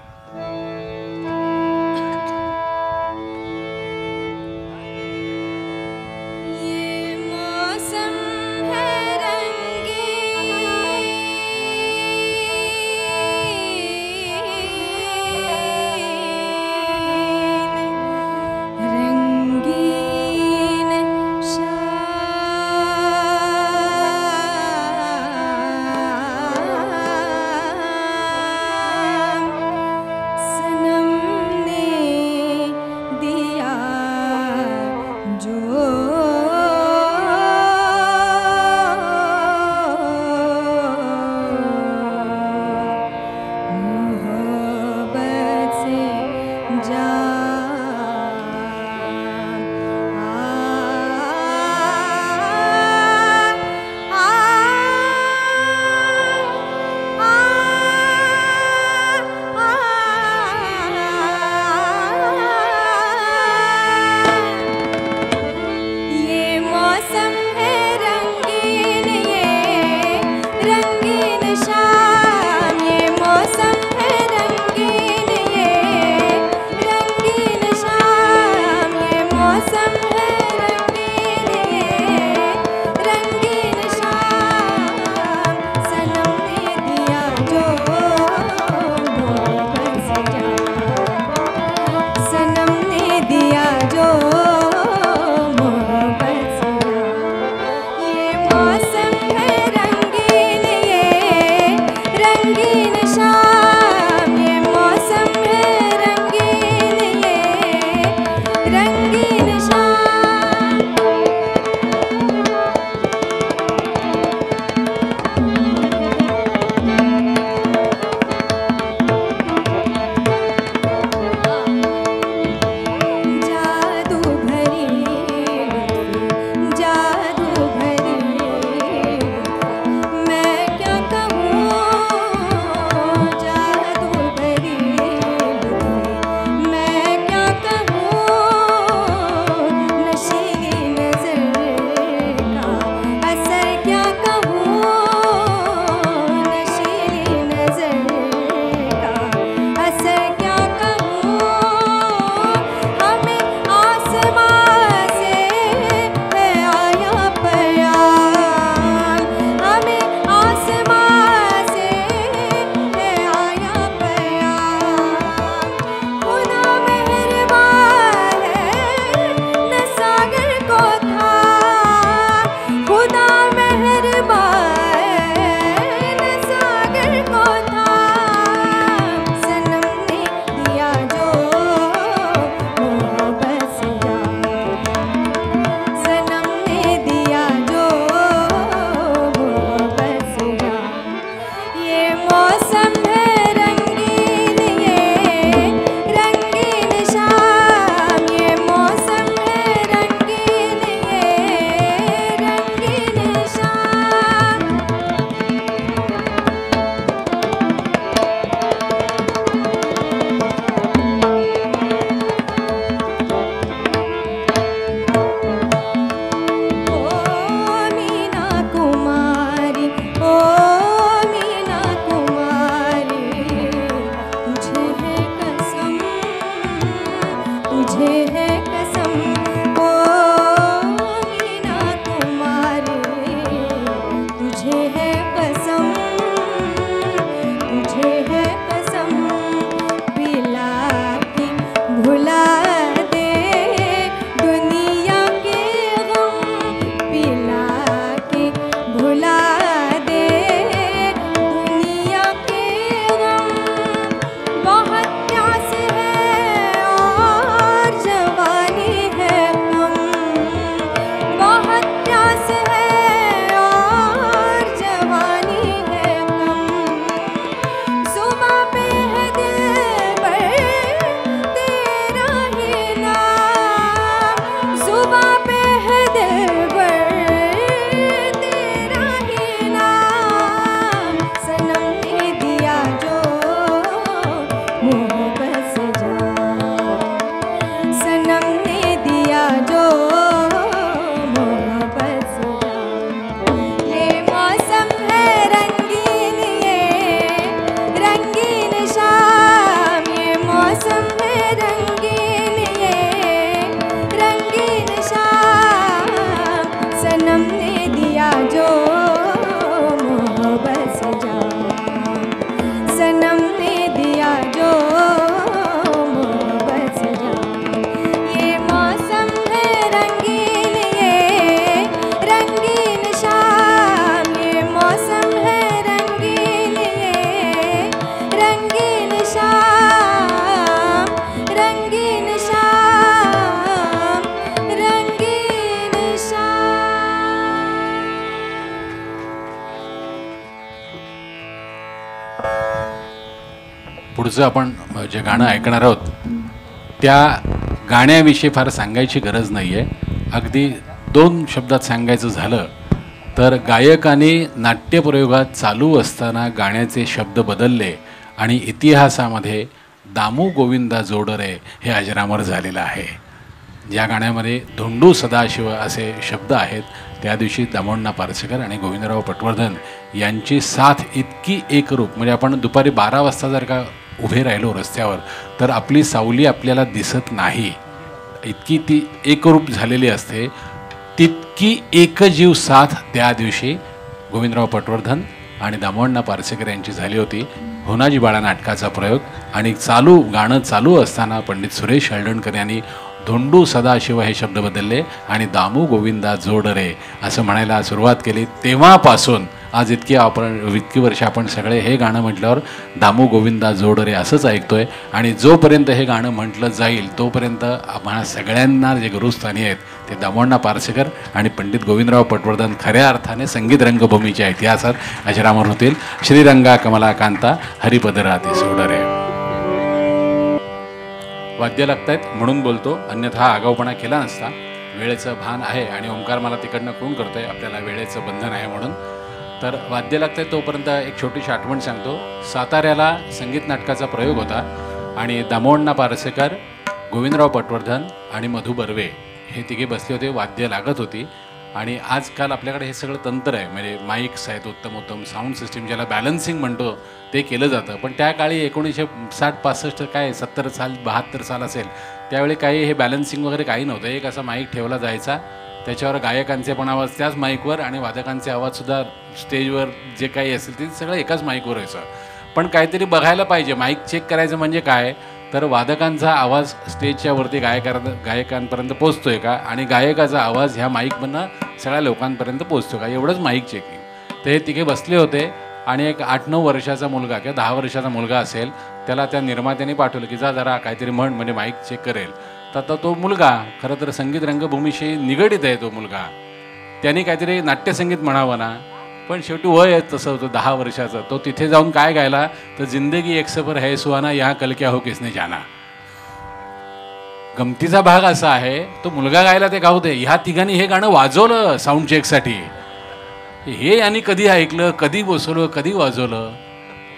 पुढचं आपण जे गाणं ऐकणार आहोत त्या गाण्याविषयी फार सांगायची गरज नाही आहे. अगदी 2 शब्दात सांगायचं झालं तर गायकाने नाट्यप्रयोगात चालू असताना गाण्याचे शब्द बदलले आणि इतिहासामध्ये दामू गोविंदा जोडरे हे अजरामर झालेलं आहे. या गाण्यामध्ये धोंडू सदाशिव असे शब्द आहेत. त्या दिवशी दामोण्णा पार्सेकर आणि गोविंदराव पटवर्धन यांची साथ इतकी एकरूप, म्हणजे आपण दुपारी 12 वाजता जर का उभे राहिलो रस्त्यावर तर आपली सावली आपल्याला दिसत नाही, इतकी ती एकरूप झालेली असते. तितकी एकजीव साथ त्या दिवशी गोविंदराव पटवर्धन आणि दामोण्णा पार्सेकर यांची झाली होती. होनाजी बाळा नाटकाचा प्रयोग आणि गाणं चालू असताना पंडित सुरेश हळदणकर यांनी धोंडू सदाशिव हे शब्द बदलले आणि दामू गोविंदा जोडरे असं म्हणायला सुरुवात केली. तेव्हापासून आज इतकी वर्ष आपण सगळे हे गाणं म्हटल्यावर दामू गोविंदा जोडरे असंच ऐकतोय. आणि जोपर्यंत हे गाणं म्हटलं जाईल तोपर्यंत आम्हाला सगळ्यांना जे गुरुस्थानी आहेत ते दामोण्णा पार्सेकर आणि पंडित गोविंदराव पटवर्धन खऱ्या अर्थाने संगीत रंगभूमीच्या इतिहासात अजरामर होतील. श्रीरंगा कमलाकांता हरिपदराते सोडरे. वाद्य लागतायत म्हणून बोलतो, अन्यथा आगाऊपणा केला नसता. वेळेचं भान आहे आणि ओंकार मला तिकडनं फोन करतोय आपल्याला वेळेचं बंधन आहे म्हणून. तर वाद्य लागतंय तोपर्यंत एक छोटीशी आठवण सांगतो. साताऱ्याला संगीत नाटकाचा प्रयोग होता आणि दामोण्णा पार्सेकर, गोविंदराव पटवर्धन आणि मधु बर्वे हे तिघे बसले होते. वाद्य लागत होती आणि आजकाल आपल्याकडे हे सगळं तंत्र आहे, म्हणजे माईक्स आहेत, उत्तम साऊंड सिस्टीम ज्याला बॅलन्सिंग म्हणतो ते केलं जातं. पण त्या काळी 1960-65 काय 70 साल 72 साल असेल त्यावेळी काही हे बॅलन्सिंग वगैरे काही नव्हतं. एक असा माईक ठेवला जायचा, त्याच्यावर गायकांचे पण आवाज त्याच माईकवर आणि वादकांचे आवाजसुद्धा स्टेजवर जे काही असेल ते सगळं एकाच माईकवर व्हायचं. पण काहीतरी बघायला पाहिजे, माईक चेक करायचं म्हणजे काय तर वादकांचा आवाज स्टेजच्या वरती गायकांपर्यंत पोचतोय का आणि गायकाचा आवाज ह्या माईकमधनं सगळ्या लोकांपर्यंत पोचतो का, एवढंच माईक चेकिंग. तर हे तिघे बसले होते आणि एक 8-9 वर्षाचा मुलगा किंवा 10 वर्षाचा मुलगा असेल त्याला त्या निर्मात्याने पाठवलं की जा जरा काहीतरी म्हण म्हणजे माईक चेक करेल. तर तो मुलगा खरं तर संगीत रंगभूमीशी निगडीत आहे. तो मुलगा त्याने काहीतरी नाट्यसंगीत म्हणावं ना, पण शेवटी वय तसं होतं 10 वर्षाचं. तो तिथे जाऊन काय गायला तर जिंदगी एक सफर है सुहाना यहाँ कल क्या हो किसने जाना. गमतीचा भाग असा आहे तो मुलगा गायला ते गाऊ दे, ह्या तिघांनी हे गाणं वाजवलं साऊंड चेकसाठी. हे यांनी कधी ऐकलं, कधी बसवलं, कधी वाजवलं.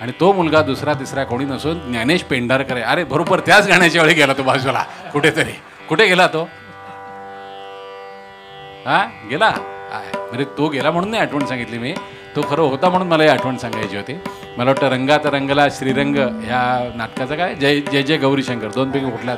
आणि तो मुलगा दुसरा तिसरा कोणी नसून ज्ञानेश पेंढारकर आहे. अरे बरोबर त्याच गाण्याच्या वेळी गेला तो बाजूला कुठेतरी. कुठे गेला तो? गेला म्हणजे तो गेला म्हणून नाही आठवण सांगितली मी, तो खरं होता म्हणून मला ही आठवण सांगायची होती. मला वाटतं रंगात रंगला श्रीरंग ह्या नाटकाचं काय जय जय गौरीशंकर 2 पैकी कुठल्यात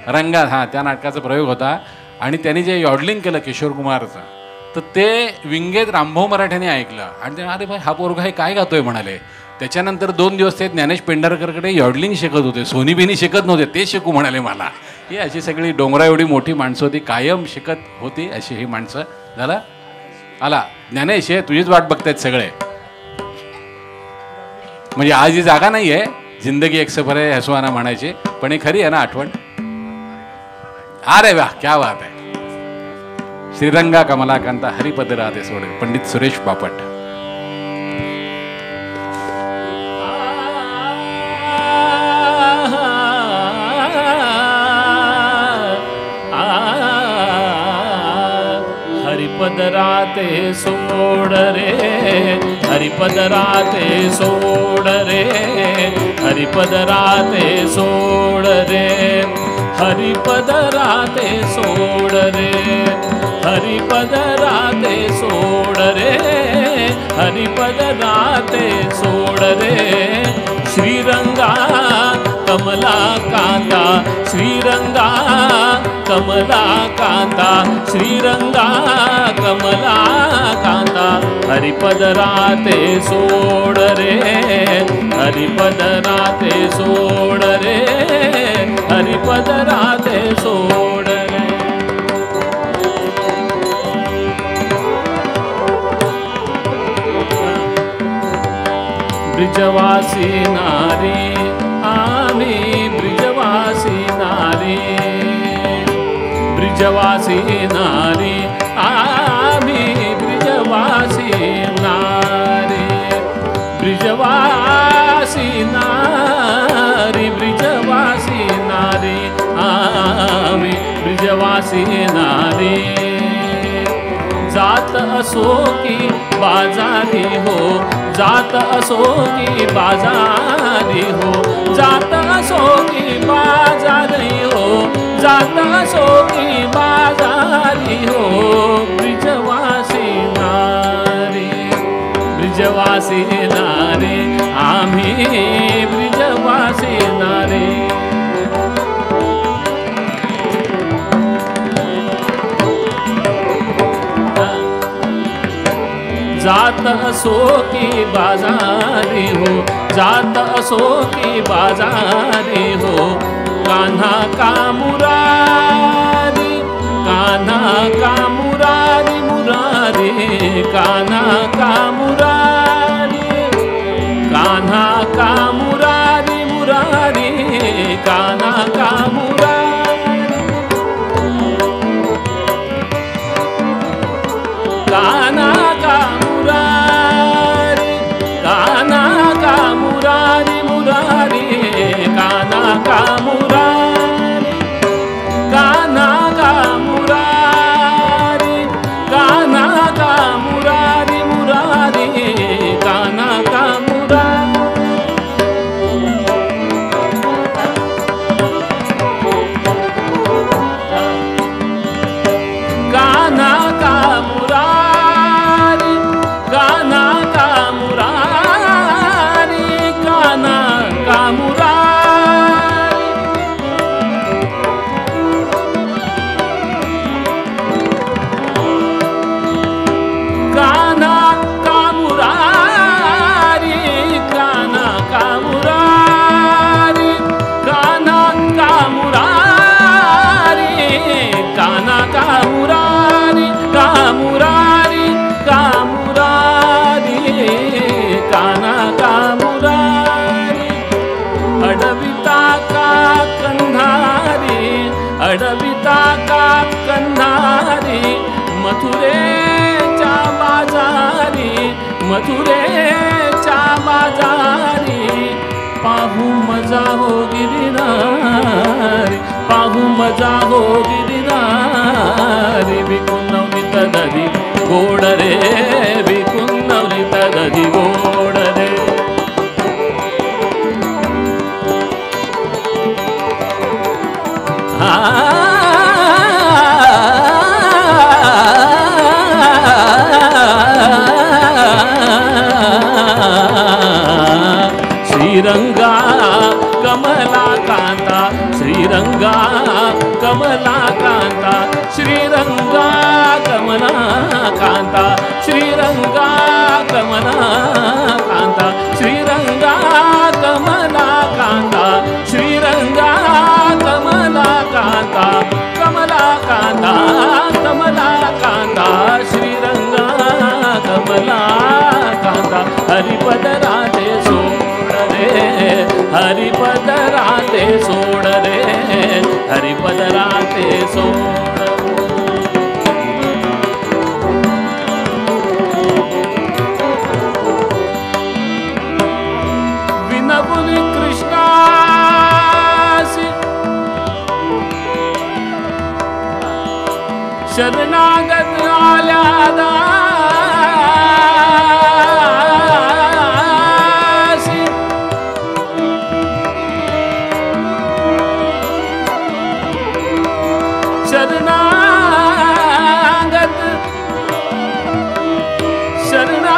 रंगात त्या नाटकाचा प्रयोग होता. आणि त्यांनी जे यॉडलिंग केलं किशोर कुमारचं तर ते विंगेत रामभाऊ मराठ्याने ऐकलं आणि ते अरे भाई हा पोरगा हे काय गातोय म्हणाले. त्याच्यानंतर 2 दिवस ते ज्ञानेश पेंढारकरकडे यॉडलिंग शिकत होते, सोनी बिनी शिकत नव्हते, ते शिकू म्हणाले मला. ही अशी सगळी डोंगरा एवढी मोठी माणसं होती, कायम शिकत होती अशी ही माणसं. झालं आला ज्ञानेश, हे तुझीच वाट बघतायत सगळे. म्हणजे आज ही जागा नाही आहे जिंदगी एक सफर आहे हसवाना म्हणायची, पण ही खरी आहे ना आठवण. अरे वा क्या बात आहे. श्रीरंगा कमलाकांता हरिपद राधे सोडे पंडित सुरेश बापट. हरिपद राते सोड रे, हरिपद राते सोड रे, हरिपद राते सोड रे, हरिपद राते सोड रे, हरिपद राते सोड रे, हरिपद राते सोड रे. श्रीरंगा कमलाकांता, श्रीरंगा कमलाकांता, श्रीरंगा कमलाकांता. हरिपद राते सोड रे, हरिपद राते सोड रे, हरिपद राते सोड रे. ब्रिजवासी नारी आम्ही, ब्रिजवासी नारी, ब्रिजवासी नारी आम्ही, ब्रिजवासी नारी, ब्रिजवासी नारी ब्रजवासी नारी जात असो की बाजारी हो जात असो की बाजारी हो जात असो की बाजारी हो जात असो की बाजारी हो ब्रजवासी नारी ब्रजवासी नारी आम्ही ब्रजवासी नारी जात असो की बाजारी हो जात असो की बाजारी हो कान्हा का मुरारी मुरारी कान्हा का मुरारी कान्हा का मुरारी मुरारी कान्हा का मुरारी कान्हा का मुरारी कान्हा का मुरारी मुरारी कान्हा का मुरारी कान्हा का मुरारी कान्हा का मुरारी मुरारी कान्हा का मुरारी कान्हा का मुरारी कान्हा का मुरारी कान्हा का मुरारी कान्हा का मुरारी कान्हा का मुरारी कान्हा का मुरारी कान्हा का मुरारी का मुरारी का मुरारी कान्हा का मुरारी अडविता का कंधारी अडविता का कंधारी मथुरेच्या बाजारी मथुरेच्या बाजारी पाहू मजा हो गिरिनारी पाहू मजा हो गिरिनारी विकून नवनीत दधी गोड रे विकून नवनीत दधी गोड रे श्रीरंगा कमला कांता श्रीरंगा कमला कांता श्रीरंगा कमला कांता श्रीरंगा कमला कांता श्रीरंगा कमला कांता श्रीरंगा कमला कांता कमला कांता कमला कांता श्रीरंगा कमला कांता हरिपद राधे सोड रे हरिपद राधे सोड रे हरिपद राधे सोड विनपुरी कृष्णासी शरणागत आल्या दासी शरणागत शरणा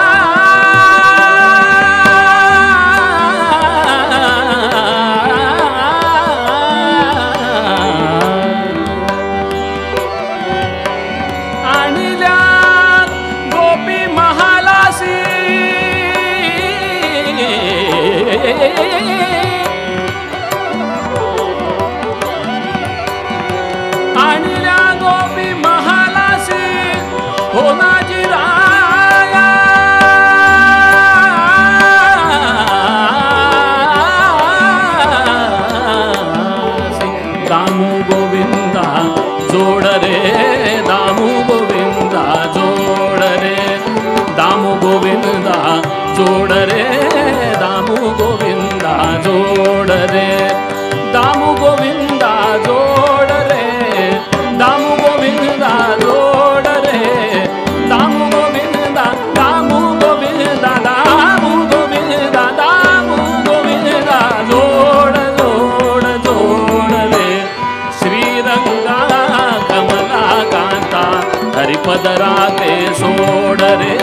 राते सोड रे,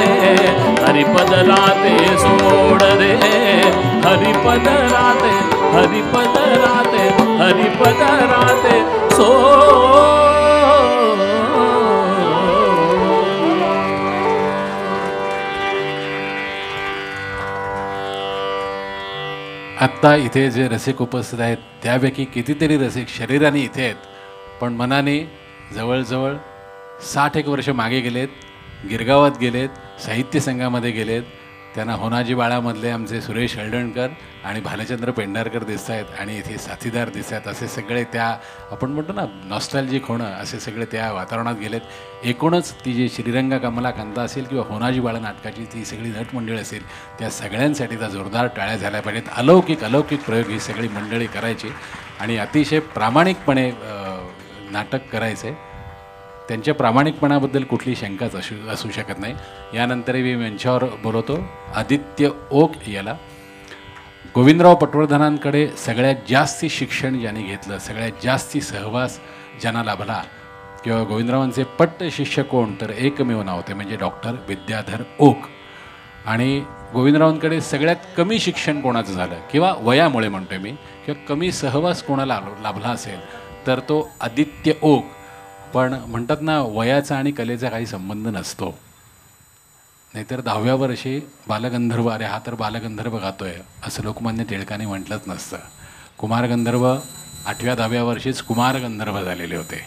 हरिपद राते सोड रे, हरिपद राते, हरिपद राते, हरिपद राते सोड. आत्ता इथे जे रसिक उपस्थित आहेत त्यापैकी कितीतरी रसिक शरीराने इथे आहेत, पण मनाने जवळजवळ 60 वर्ष मागे गेलेत, गिरगावात गेलेत, साहित्य संघामध्ये गेलेत. त्यांना होनाजी बाळामधले आमचे सुरेश हळदणकर आणि भालचंद्र पेंढारकर दिसत आहेत आणि इथे साथीदार दिसत आहेत. असे सगळे त्या आपण म्हणतो ना नॉस्टॅल्जिक होणं, असे सगळे त्या वातावरणात गेलेत. एकूणच ती जी श्रीरंग कमला कांता असेल किंवा होनाजी बाळा नाटकाची ती सगळी नटमंडळी असेल, त्या सगळ्यांसाठी त्या जोरदार टाळ्या झाल्या पाहिजेत. अलौकिक प्रयोग ही सगळी मंडळी करायची आणि अतिशय प्रामाणिकपणे नाटक करायचे. त्यांच्या प्रामाणिकपणाबद्दल कुठली शंकाच असू शकत नाही. यानंतर मी मंचावर बोलवतो आदित्य ओक याला. गोविंदराव पटवर्धनांकडे सगळ्यात जास्ती शिक्षण ज्यांनी घेतलं, सगळ्यात जास्ती सहवास ज्यांना लाभला किंवा गोविंदरावांचे पट्ट शिष्य कोण, तर एकमेव नाव ते म्हणजे डॉक्टर विद्याधर ओक. आणि गोविंदरावांकडे सगळ्यात कमी शिक्षण कोणाचं झालं किंवा वयामुळे म्हणतोय मी, किंवा कमी सहवास कोणाला लाभला असेल तर तो आदित्य ओक. पण म्हणतात ना वयाचा आणि कलेचा काही संबंध नसतो. नाहीतर 10व्या वर्षी बालगंधर्व, अरे हा तर बालगंधर्व गातोय असं लोकमान्य टिळकांनी म्हटलंच नसतं. कुमारगंधर्व 8व्या 10व्या वर्षीच कुमारगंधर्व झालेले होते.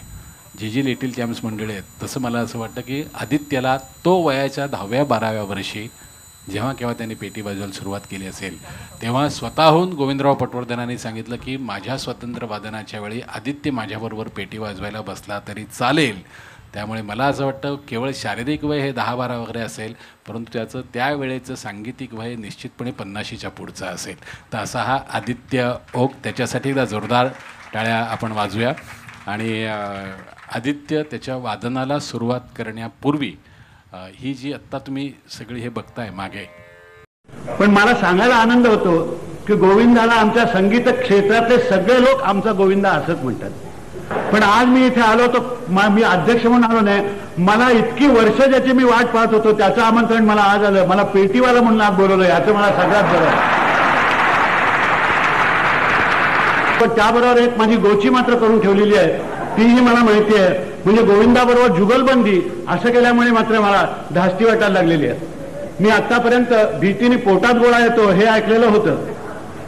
जी लिटिल चॅम्प्स मंडळी आहेत, तसं मला असं वाटतं की आदित्यला तो वयाच्या 10व्या 12व्या वर्षी जेव्हा केव्हा त्यांनी पेटी वाजवायला सुरुवात केली असेल तेव्हा स्वतःहून गोविंदराव पटवर्धनांनी सांगितलं की माझ्या स्वतंत्र वादनाच्या वेळी आदित्य माझ्याबरोबर पेटी वाजवायला बसला तरी चालेल. त्यामुळे मला असं वाटतं केवळ शारीरिक वय हे 10-12 वगैरे असेल, परंतु त्याचं त्यावेळेचं सांगीतिक वय निश्चितपणे 50च्या पुढचं असेल. तर असा हा आदित्य ओक, त्याच्यासाठी एकदा जोरदार टाळ्या आपण वाजूया. आणि आदित्य त्याच्या वादनाला सुरुवात करण्यापूर्वी ही जी आत्ता तुम्ही सगळी हे बघताय मागे, पण मला सांगायला आनंद होतो की गोविंदाला आमच्या संगीत क्षेत्रातले सगळे लोक आमचा गोविंदा असंच म्हणतात. पण आज मी इथे आलो तो मी अध्यक्ष म्हणून आलो नाही, मला इतकी वर्ष ज्याची मी वाट पाहत होतो त्याचं आमंत्रण मला आज आलं. मला पेटीवाला म्हणून आज बोलवलं, याचं मला सगळ्यात बरं आहे. पण त्याबरोबर एक माझी गोची मात्र करून ठेवलेली आहे, तीही मला माहिती आहे. म्हणजे गोविंदाबरोबर जुगलबंदी असं केल्यामुळे मात्र मला धास्ती वाटायला लागलेली आहे. मी आतापर्यंत भीतीने पोटात गोळा येतो हे ऐकलेलं होतं,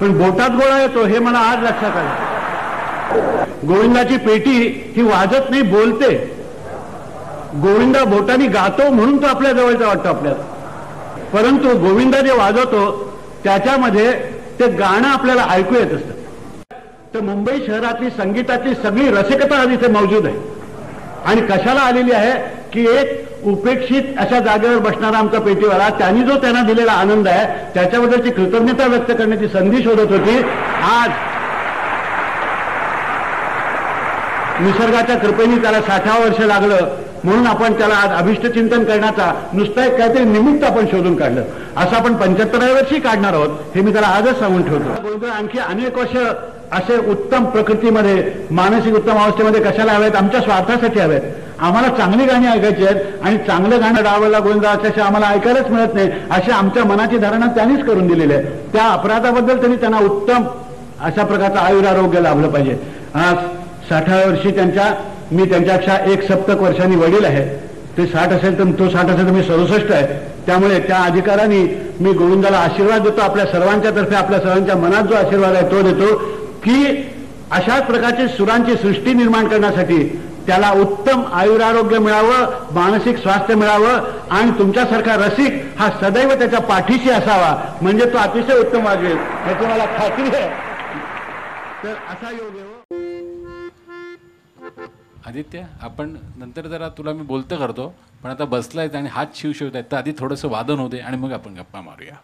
पण बोटात गोळा येतो हे मला आज लक्षात आलं. गोविंदाची पेटी ही वाजत नाही, बोलते. गोविंदा बोटाने गातो म्हणून तो आपल्या जवळचा वाटतो आपल्याला, परंतु गोविंदा जे वाजवतो त्याच्यामध्ये ते गाणं आपल्याला ऐकू येत असतं. तर मुंबई शहरातली संगीताची सगळी रसिकता आज इथे मौजूद आहे. आणि कशाला आलेली आहे की एक उपेक्षित अशा जागेवर बसणारा आमचा पेटीवाला, त्यांनी जो त्यांना दिलेला आनंद आहे त्याच्याबद्दलची कृतज्ञता व्यक्त करण्याची संधी शोधत होती. आज निसर्गाच्या कृपेने त्याला 60वं वर्ष लागलं म्हणून आपण त्याला आज अभिष्ट चिंतन करण्याचा नुसता एक काहीतरी निमित्त आपण शोधून काढलं. असं आपण 75व्या वर्षी काढणार आहोत हे मी त्याला आजच सांगून ठेवतो. आणखी अनेक वर्ष असे उत्तम प्रकृतीमध्ये, मानसिक उत्तम अवस्थेमध्ये कशाला हवेत? आमच्या स्वार्थासाठी हवेत. आम्हाला चांगली गाणी ऐकायची आहेत आणि चांगलं गाणं डावला गोविंदा असल्याशिवाय आम्हाला ऐकायलाच मिळत नाही, अशी आमच्या मनाची धारणा त्यांनीच करून दिलेली आहे. त्या अपराधाबद्दल त्यांनी त्यांना उत्तम अशा प्रकारचं आयुरारोग्य लाभलं पाहिजे. आज 60व्या वर्षी मी त्यांच्यापेक्षा 1 सप्तक वर्षांनी वडील आहे. ते 60 असेल तर तो 60 असेल तर मी 67 आहे. त्यामुळे त्या अधिकाराने मी गोविंदाला आशीर्वाद देतो. आपल्या सर्वांच्या तर्फे आपल्या सर्वांच्या मनात जो आशीर्वाद आहे तो देतो की अशाच प्रकारची सुरांची सृष्टी निर्माण करण्यासाठी त्याला उत्तम आयुरारोग्य मिळावं, मानसिक स्वास्थ्य मिळावं आणि तुमच्यासारखा रसिक हा सदैव त्याच्या पाठीशी असावा, म्हणजे तो अतिशय उत्तम वागेल याची मला खात्री आहे. तर असा योग आहे. आदित्य, आपण नंतर जरा तुला मी बोलतं करतो, पण आता बसलाय आणि हात शिवशिवत आहेत, तर आधी थोडंसं वादन होते आणि मग आपण गप्पा मारूया.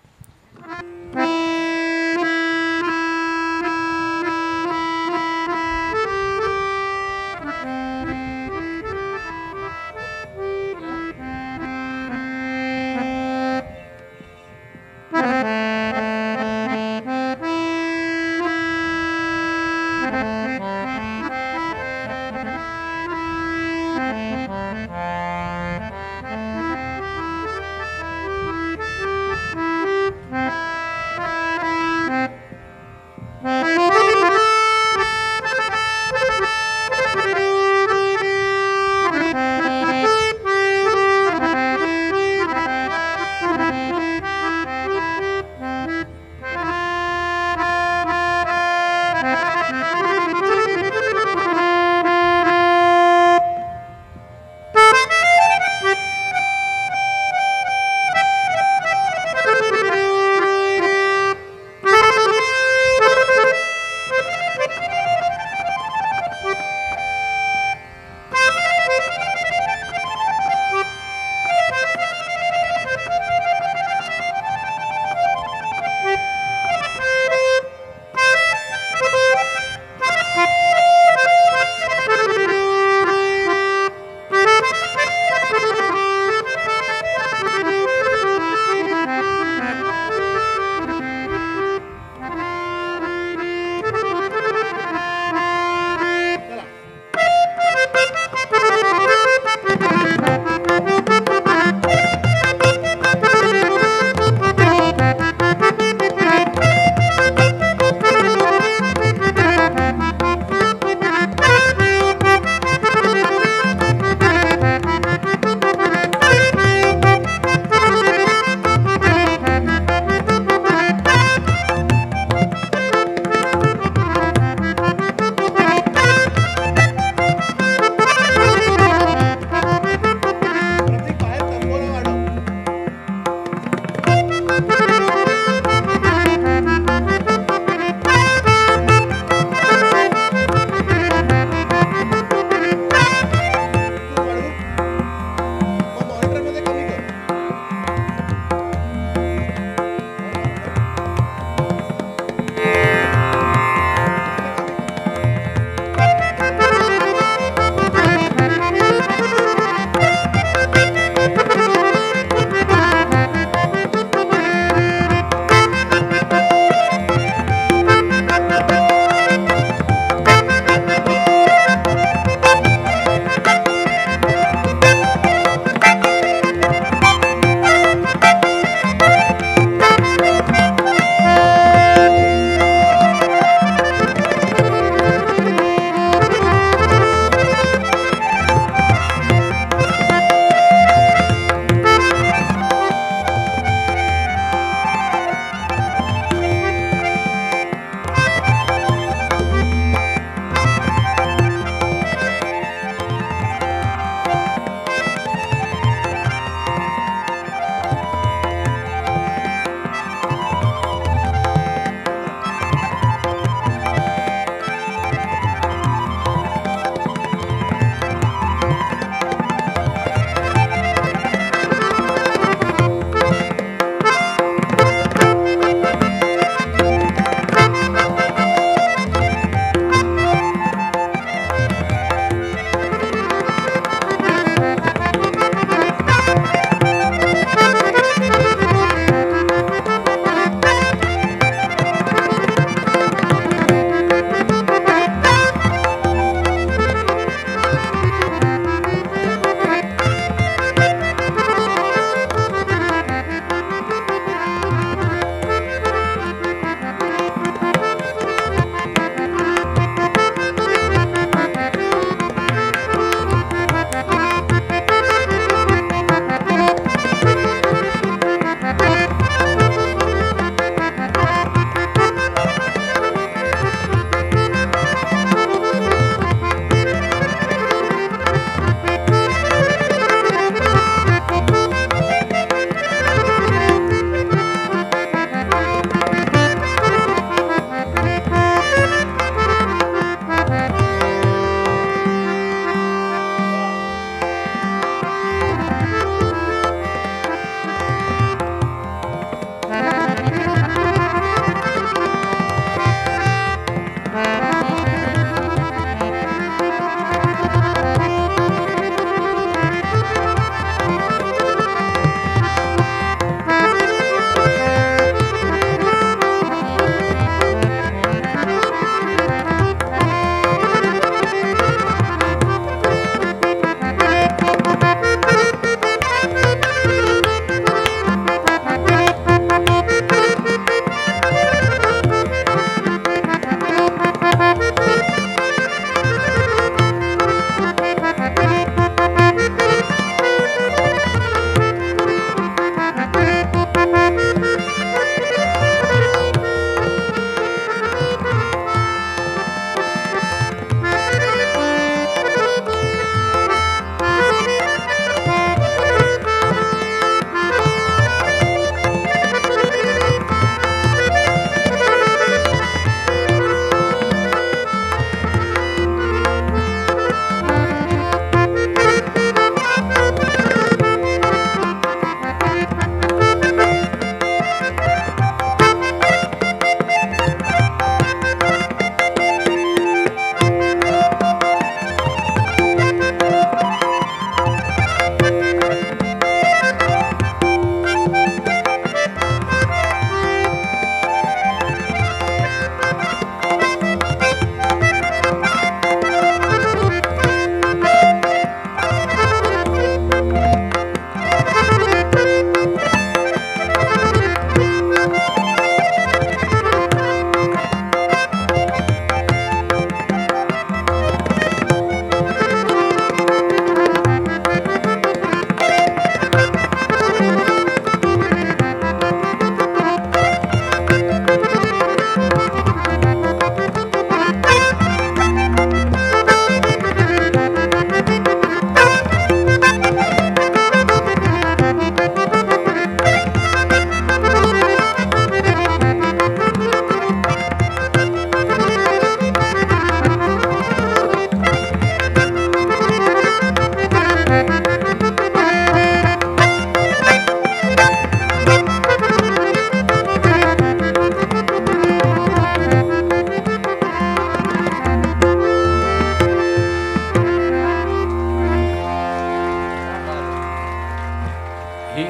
ही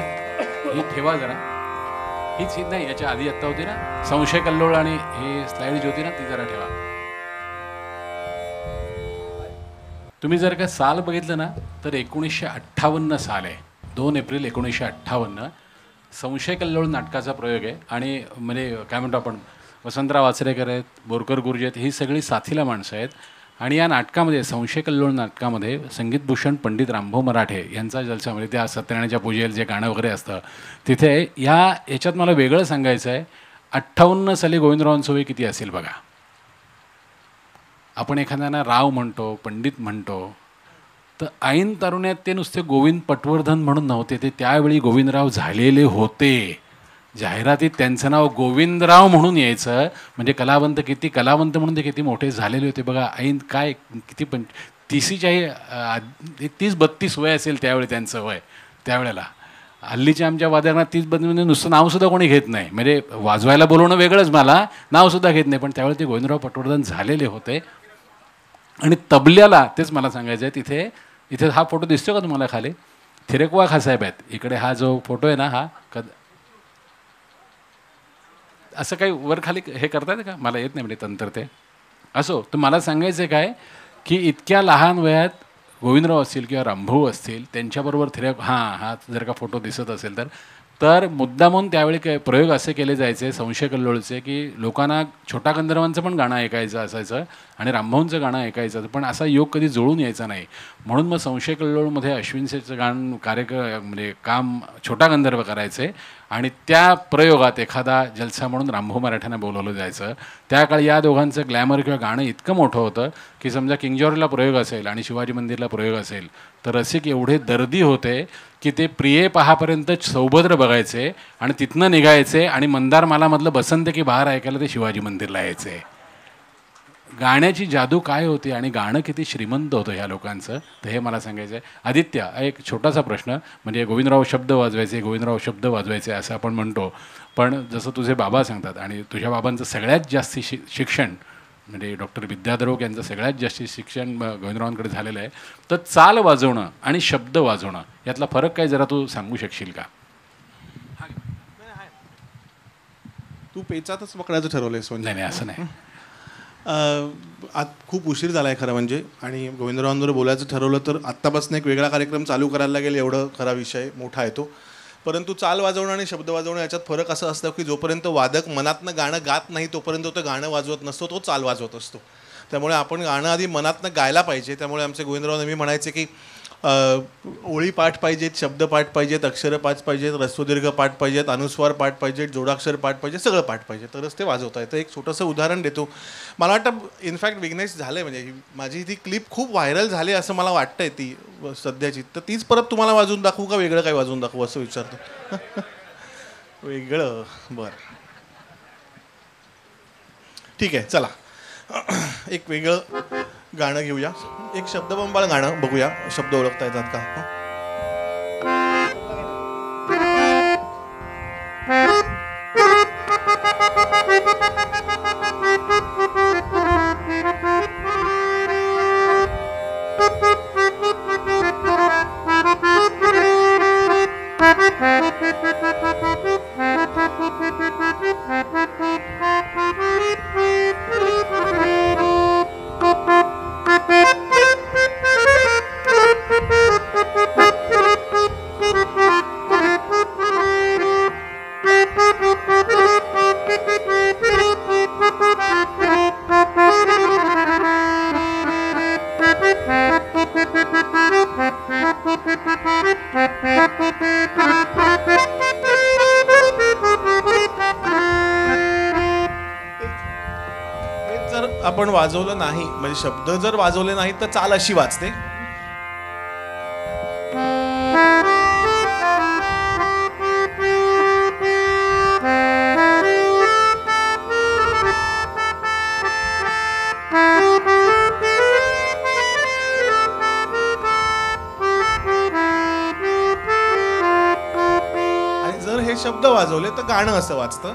ही ठेवा जरा. हीच ही नाही, याच्या आधी आत्ता होती ना संशय कल्लोळ आणि ही स्लाइड जी होती ना ती जरा ठेवा. तुम्ही जर का साल बघितलं ना तर 1958 साल आहे. 2 एप्रिल 1958 संशय कल्लोळ नाटकाचा प्रयोग आहे. आणि म्हणजे काय म्हणतो आपण, वसंतराव आचरेकर आहेत, बोरकर गुरुजी आहेत, ही सगळी साथीला माणसं आहेत. आणि या नाटकामध्ये, संशय कल्लोळ नाटकामध्ये संगीतभूषण पंडित रामभाऊ मराठे यांचा जलसा, म्हणजे त्या सत्यनारायणाच्या पूजेला जे गाणं वगैरे असतं तिथे याच्यात मला वेगळं सांगायचं आहे. 58 साली गोविंदरावांचं किती असेल बघा. आपण एखाद्याना राव म्हणतो, पंडित म्हणतो, तर ऐन तरुण्यात ते नुसते गोविंद पटवर्धन म्हणून नव्हते, ते त्यावेळी गोविंदराव झालेले होते. जाहिरातीत त्यांचं नाव गोविंदराव म्हणून यायचं. म्हणजे कलावंत, किती कलावंत म्हणून ते किती मोठे झालेले होते बघा. ऐन काय किती 30-32 वय असेल त्यावेळी त्यांचं वय त्यावेळेला. हल्लीच्या आमच्या वादकांना 30-32 म्हणजे नुसतं नावसुद्धा कोणी घेत नाही. म्हणजे वाजवायला बोलवणं वेगळंच, मला नावसुद्धा घेत नाही. पण त्यावेळी ते गोविंदराव पटवर्धन झालेले होते. आणि तबल्याला तेच मला सांगायचं आहे, इथे हा फोटो दिसतो का तुम्हाला खाली? थिरकवा खासाहेब आहेत. इकडे हा जो फोटो आहे ना, हा असं काही वर खाली हे करता येतं का? मला येत नाही म्हणजे तंत्र ते. असो, तर मला सांगायचं काय की इतक्या लहान वयात गोविंदराव असतील किंवा रामभाऊ असतील त्यांच्याबरोबर हा जर का फोटो दिसत असेल तर मुद्दामून त्यावेळी काय प्रयोग असे केले जायचे संशय कल्लोळचे की लोकांना छोटा गंधर्वांचं पण गाणं ऐकायचं असायचं आणि रामभाऊंचं गाणं ऐकायचं, पण असा योग कधी जुळून यायचा नाही. म्हणून मग संशय कल्लोळमध्ये अश्विनसेचं गाणं म्हणजे काम छोटा गंधर्व करायचे आणि त्या प्रयोगात एखादा जलसा म्हणून रामभाऊ मराठ्यांना बोलवलं जायचं. त्या काळी या दोघांचं ग्लॅमर किंवा गाणं इतकं मोठं होतं की समजा किंग जॉर्जला प्रयोग असेल आणि शिवाजी मंदिरला प्रयोग असेल तर रसिक एवढे दर्दी होते की ते प्रिये पहापर्यंत सौभद्र बघायचे आणि तिथनं निघायचे आणि मंदार मालामधलं बसंत की बहार ऐकायला ते शिवाजी मंदिरला यायचे. गाण्याची जादू काय होती आणि गाणं किती श्रीमंत होतं ह्या लोकांचं, तर हे मला सांगायचं आहे. आदित्य, एक छोटासा प्रश्न, म्हणजे गोविंदराव शब्द वाजवायचे असं आपण म्हणतो, पण जसं तुझे बाबा सांगतात आणि तुझ्या बाबांचं सगळ्यात जास्ती शिक्षण म्हणजे डॉक्टर विद्याधर ओक यांचं सगळ्यात जास्ती शिक्षण गोविंदरावांकडे झालेलं आहे. तर चाल वाजवणं आणि शब्द वाजवणं यातला फरक काय जरा तू सांगू शकशील का? तू पेचातच पकडायचं ठरवलंयस? नाही असं नाही. आज खूप उशीर झाला आहे खरं म्हणजे, आणि गोविंदरावांवर बोलायचं ठरवलं तर आत्तापासून एक वेगळा कार्यक्रम चालू करायला लागेल, एवढं खरा विषय मोठा आहे तो. परंतु चाल वाजवणं आणि शब्द वाजवणं याच्यात फरक असं असतं की जोपर्यंत वादक मनातनं गाणं गात नाही तोपर्यंत तो गाणं वाजवत नसतो, तो चाल वाजवत असतो. त्यामुळे आपण गाणं आधी मनातनं गायला पाहिजे. त्यामुळे आमचे गोविंदराव नेहमी म्हणायचे की ओळी पाठ पाहिजेत, शब्द पाठ पाहिजेत, अक्षरं पाठ पाहिजेत, ऱ्हस्वदीर्घ पाठ पाहिजेत, अनुस्वार पाठ पाहिजेत, जोडाक्षर पाठ पाहिजे, सगळं पाठ पाहिजे, तरच ते वाजवता येतं. एक छोटंसं उदाहरण देतो. मला वाटतं इनफॅक्ट विघ्नेश झालं आहे, म्हणजे माझी ती क्लिप खूप व्हायरल झाली असं मला वाटतं आहे ती सध्याची. तर तीच परत तुम्हाला वाजवून दाखवू का वेगळं काय वाजवून दाखवू असं विचारतो? वेगळं, बरं ठीक आहे, चला एक वेगळं गाणं घेऊया, एक शब्दबंबाळ गाणं बघूया. शब्द ओळखता येतात का? आपण वाजवलं नाही, म्हणजे शब्द जर वाजवले नाहीत तर चाल अशी वाजते. आणि जर हे शब्द वाजवले तर गाणं असं वाजतं.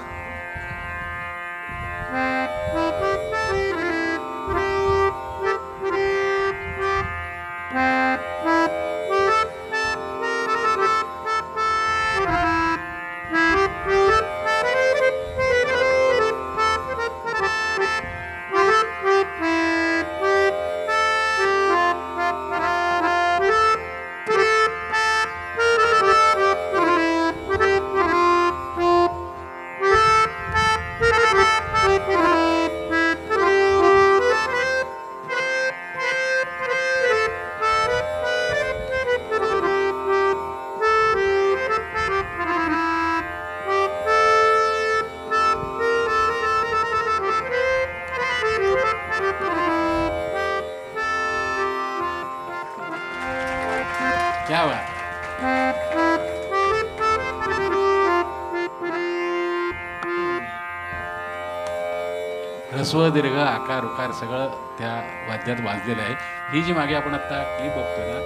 ह्रस्व दीर्घ आकार उकार सगळं त्या वाद्यात वाजलेलं आहे. ही जी मागे आपण आत्ता क्लिप बघतोय ना,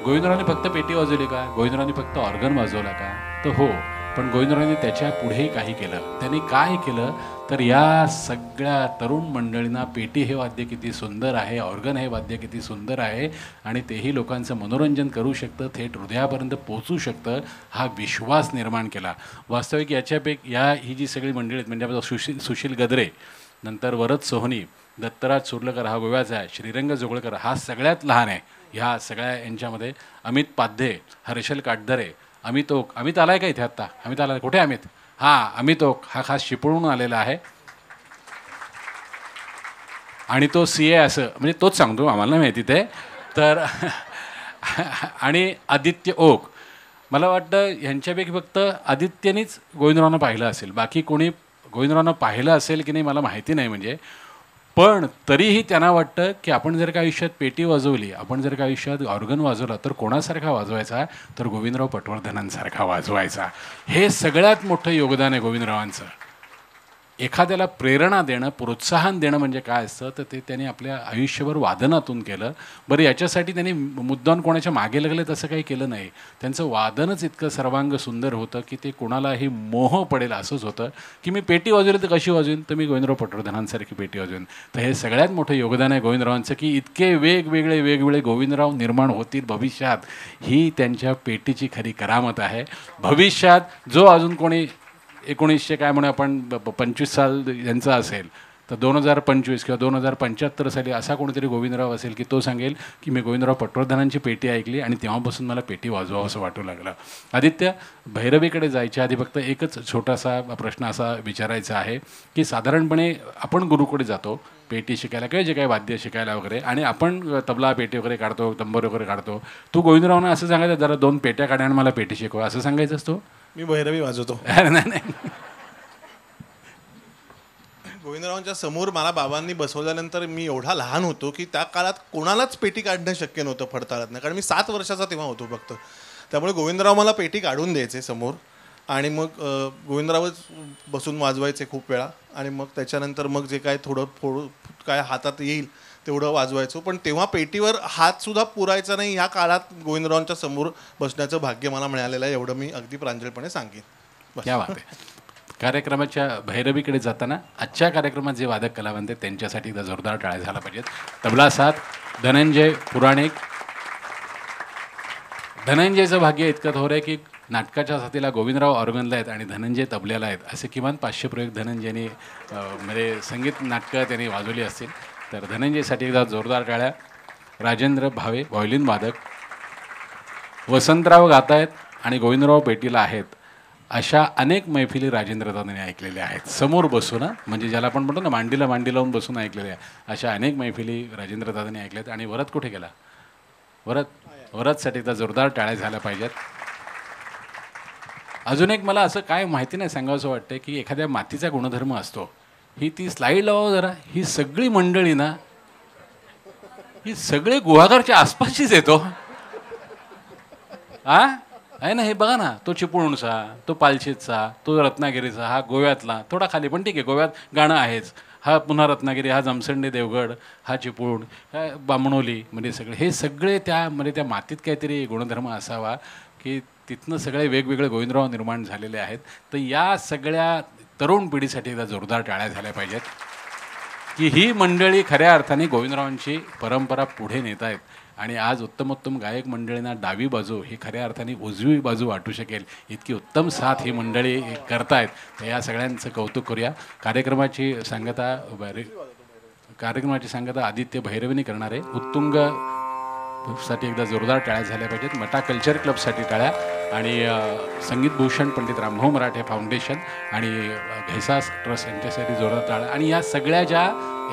गोविंदरावांनी फक्त पेटी वाजवली का, गोविंदरावांनी फक्त ऑर्गन वाजवला का, तर हो, पण गोविंदरावांनी त्याच्या पुढेही काही केलं. त्यांनी काय केलं तर या सगळ्या तरुण मंडळींना पेटी हे वाद्य किती सुंदर आहे, ऑर्गन हे वाद्य किती सुंदर आहे आणि तेही लोकांचं मनोरंजन करू शकतं, थेट हृदयापर्यंत पोहोचू शकतं, हा विश्वास निर्माण केला. वास्तविक ही जी सगळी मंडळी आहेत म्हणजे सुशील गद्रे, नंतर वरद सोहनी, दत्तराज सुर्लकर हा गोव्याचा आहे, श्रीरंग जोगळकर हा सगळ्यात लहान आहे. ह्या सगळ्या यांच्यामध्ये अमित पाध्ये, हर्षल काटदरे, अमित ओक. अमित आलाय का इथे आत्ता? अमित आला कुठे? अमित, हां, अमित ओक हा खास चिपळूणहून आलेला आहे आणि तो CA असं म्हणजे तोच सांगतो, आम्हाला नाही माहिती ते. तर आणि आदित्य ओक, मला वाटतं ह्यांच्यापैकी फक्त आदित्यनीच गोविंदरावांना पाहिलं असेल, बाकी कोणी गोविंदरावांना पाहिलं असेल की नाही मला माहिती नाही. म्हणजे पण तरीही त्यांना वाटतं की आपण जर का आयुष्यात पेटी वाजवली, आपण जर का आयुष्यात ऑर्गन वाजवला तर कोणासारखा वाजवायचा, तर गोविंदराव पटवर्धनांसारखा वाजवायचा. हे सगळ्यात मोठं योगदान आहे गोविंदरावांचं. एखाद्याला प्रेरणा देणं, प्रोत्साहन देणं म्हणजे काय असतं, तर ते त्यांनी आपल्या आयुष्यभर वादनातून केलं. बरं, याच्यासाठी त्यांनी मुद्दाम कोणाच्या मागे लागले तसं काही केलं नाही. त्यांचं वादनच इतकं सर्वांग सुंदर होतं की ते कोणालाही मोह पडेल असंच होतं की मी पेटी वाजवली तर कशी वाजवीन, तर मी गोविंदराव पटवर्धनांसारखी पेटी वाजवीन. तर हे सगळ्यात मोठं योगदान आहे गोविंदरावांचं की इतके वेगवेगळे गोविंदराव निर्माण होतील भविष्यात. ही त्यांच्या पेटीची खरी करामत आहे. भविष्यात जो अजून कोणी 1900 काय म्हणू आपण 25 साल यांचा असेल, तर 2025 किंवा 2075 साली असा कोणीतरी गोविंदराव असेल की तो सांगेल की मी गोविंदराव पटवर्धनांची पेटी ऐकली आणि तेव्हापासून मला पेटी वाजवावं असं वाटू लागलं. आदित्य, भैरवीकडे जायच्या आधी फक्त एकच छोटासा प्रश्न असा विचारायचा आहे की साधारणपणे आपण गुरुकडे जातो पेटी शिकायला किंवा जे काही वाद्य शिकायला वगैरे, आणि आपण तबला पेटी वगैरे काढतो, तंबर वगैरे काढतो. तू गोविंदरावांना असं सांगायचं जरा 2 पेट्या काढा आणि मला पेटी शिकव असं सांगायचं असतो? मी भैरवी वाजवतो. नाही. गोविंदरावांच्या समोर मला बाबांनी बसवल्यानंतर मी एवढा लहान होतो की त्या काळात कोणालाच पेटी काढणं शक्य नव्हतं फडताळत नाही, कारण मी 7 वर्षाचा तेव्हा होतो फक्त. त्यामुळे गोविंदराव मला पेटी काढून द्यायचे समोर आणि मग गोविंदरावच बसून वाजवायचे खूप वेळा आणि मग त्याच्यानंतर मग जे काय थोडं काय हातात येईल तेवढं वाजवायचो. पण तेव्हा पेटीवर हातसुद्धा पुरायचा नाही. ह्या काळात गोविंदरावांच्या समोर बसण्याचं भाग्य मला मिळालेलं आहे, एवढं मी अगदी प्रांजळपणे सांगेन. क्या बात आहे. कार्यक्रमाच्या भैरवीकडे जाताना आजच्या कार्यक्रमात जे वादक कलावंत आहेत त्यांच्यासाठी एकदा जोरदार टाळ्या झाला पाहिजेत. तबला साथ धनंजय पुराणिक. धनंजयचं भाग्य इतकं थोर आहे की नाटकाच्या साथीला गोविंदराव ऑर्गनला आहेत आणि धनंजय तबल्याला आहेत. असे किमान 500 प्रयोग धनंजयने म्हणजे संगीत नाटकं त्यांनी वाजवली असतील. तर धनंजयसाठी एकदा जोरदार टाळ्या. राजेंद्र भावे व्हायोलिन वादक. वसंतराव गात आहेत आणि गोविंदराव पेटीला आहेत. अशा अनेक मैफिली राजेंद्र दादांनी ऐकलेल्या आहेत समोर बसून, म्हणजे ज्याला आपण म्हणतो ना मांडीला मांडी लावून बसून ऐकलेल्या. अशा अनेक मैफिली राजेंद्र दादांनी ऐकल्यात. आणि वरद कुठे गेला? वरदसाठी एकदा जोरदार टाळ्या झाल्या पाहिजेत. अजून एक मला असं काय माहिती नाही सांगावंसं वाटतं की एखाद्या मातीचा गुणधर्म असतो. ती स्लाईड लावा जरा. ही सगळी मंडळी ना, ही सगळे गुहागरच्या आसपासचीच येतो आहे ना. हे बघा ना, तो चिपळूणचा, तो पालशेतचा, तो रत्नागिरीचा, हा गोव्यातला, थोडा खाली पण ठीक आहे, गोव्यात गाणं आहेच, हा पुन्हा रत्नागिरी, हा जमसंडे देवगड, हा चिपळूण, हा बामणोली, म्हणजे हे सगळे त्या मातीत काहीतरी गुणधर्म असावा की तिथनं सगळे वेगवेगळे गोविंदराव निर्माण झालेले आहेत. तर या सगळ्या तरुण पिढीसाठी एकदा जोरदार टाळ्या झाल्या पाहिजेत की ही मंडळी खऱ्या अर्थाने गोविंदरावांची परंपरा पुढे नेत आहेत. आणि आज उत्तमोत्तम गायक मंडळींना डावी बाजू ही खऱ्या अर्थाने उजवी बाजू वाटू शकेल इतकी उत्तम साथ ही मंडळी करतायत. तर या सगळ्यांचं कौतुक करूया. कार्यक्रमाची सांगता आदित्य भैरवीने करणार आहे. उत्तुंग साठी एकदा जोरदार टाळ्या झाल्या पाहिजेत. मटा कल्चर क्लबसाठी टाळ्या. आणि संगीत भूषण पंडित रामभाऊ मराठे फाउंडेशन आणि घैसास ट्रस्ट यांच्यासाठी जोरदार टाळ्या. आणि या सगळ्या ज्या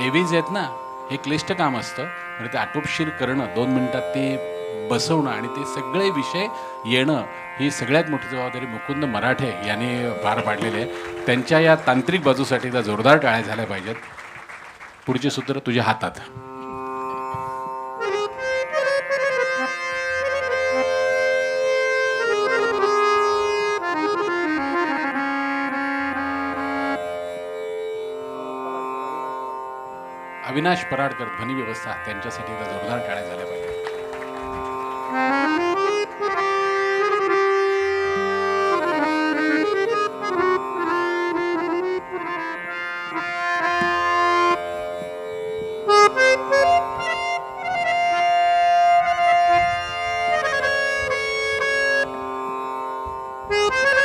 एव्हीज आहेत ना, हे क्लिष्ट काम असतं म्हणजे ते आटोपशीर करणं, 2 मिनिटात ते बसवणं आणि ते सगळे विषय येणं, ही सगळ्यात मोठी जबाबदारी मुकुंद मराठे यांनी पार पाडलेली आहे. त्यांच्या या तांत्रिक बाजूसाठी एकदा जोरदार टाळ्या झाल्या पाहिजेत. पुढचे सूत्र तुझ्या हातात. अविनाश पराडकर ध्वनी व्यवस्था त्यांच्यासाठी एकदा जोरदार टाळ्या झाल्या पाहिजे. Thank you.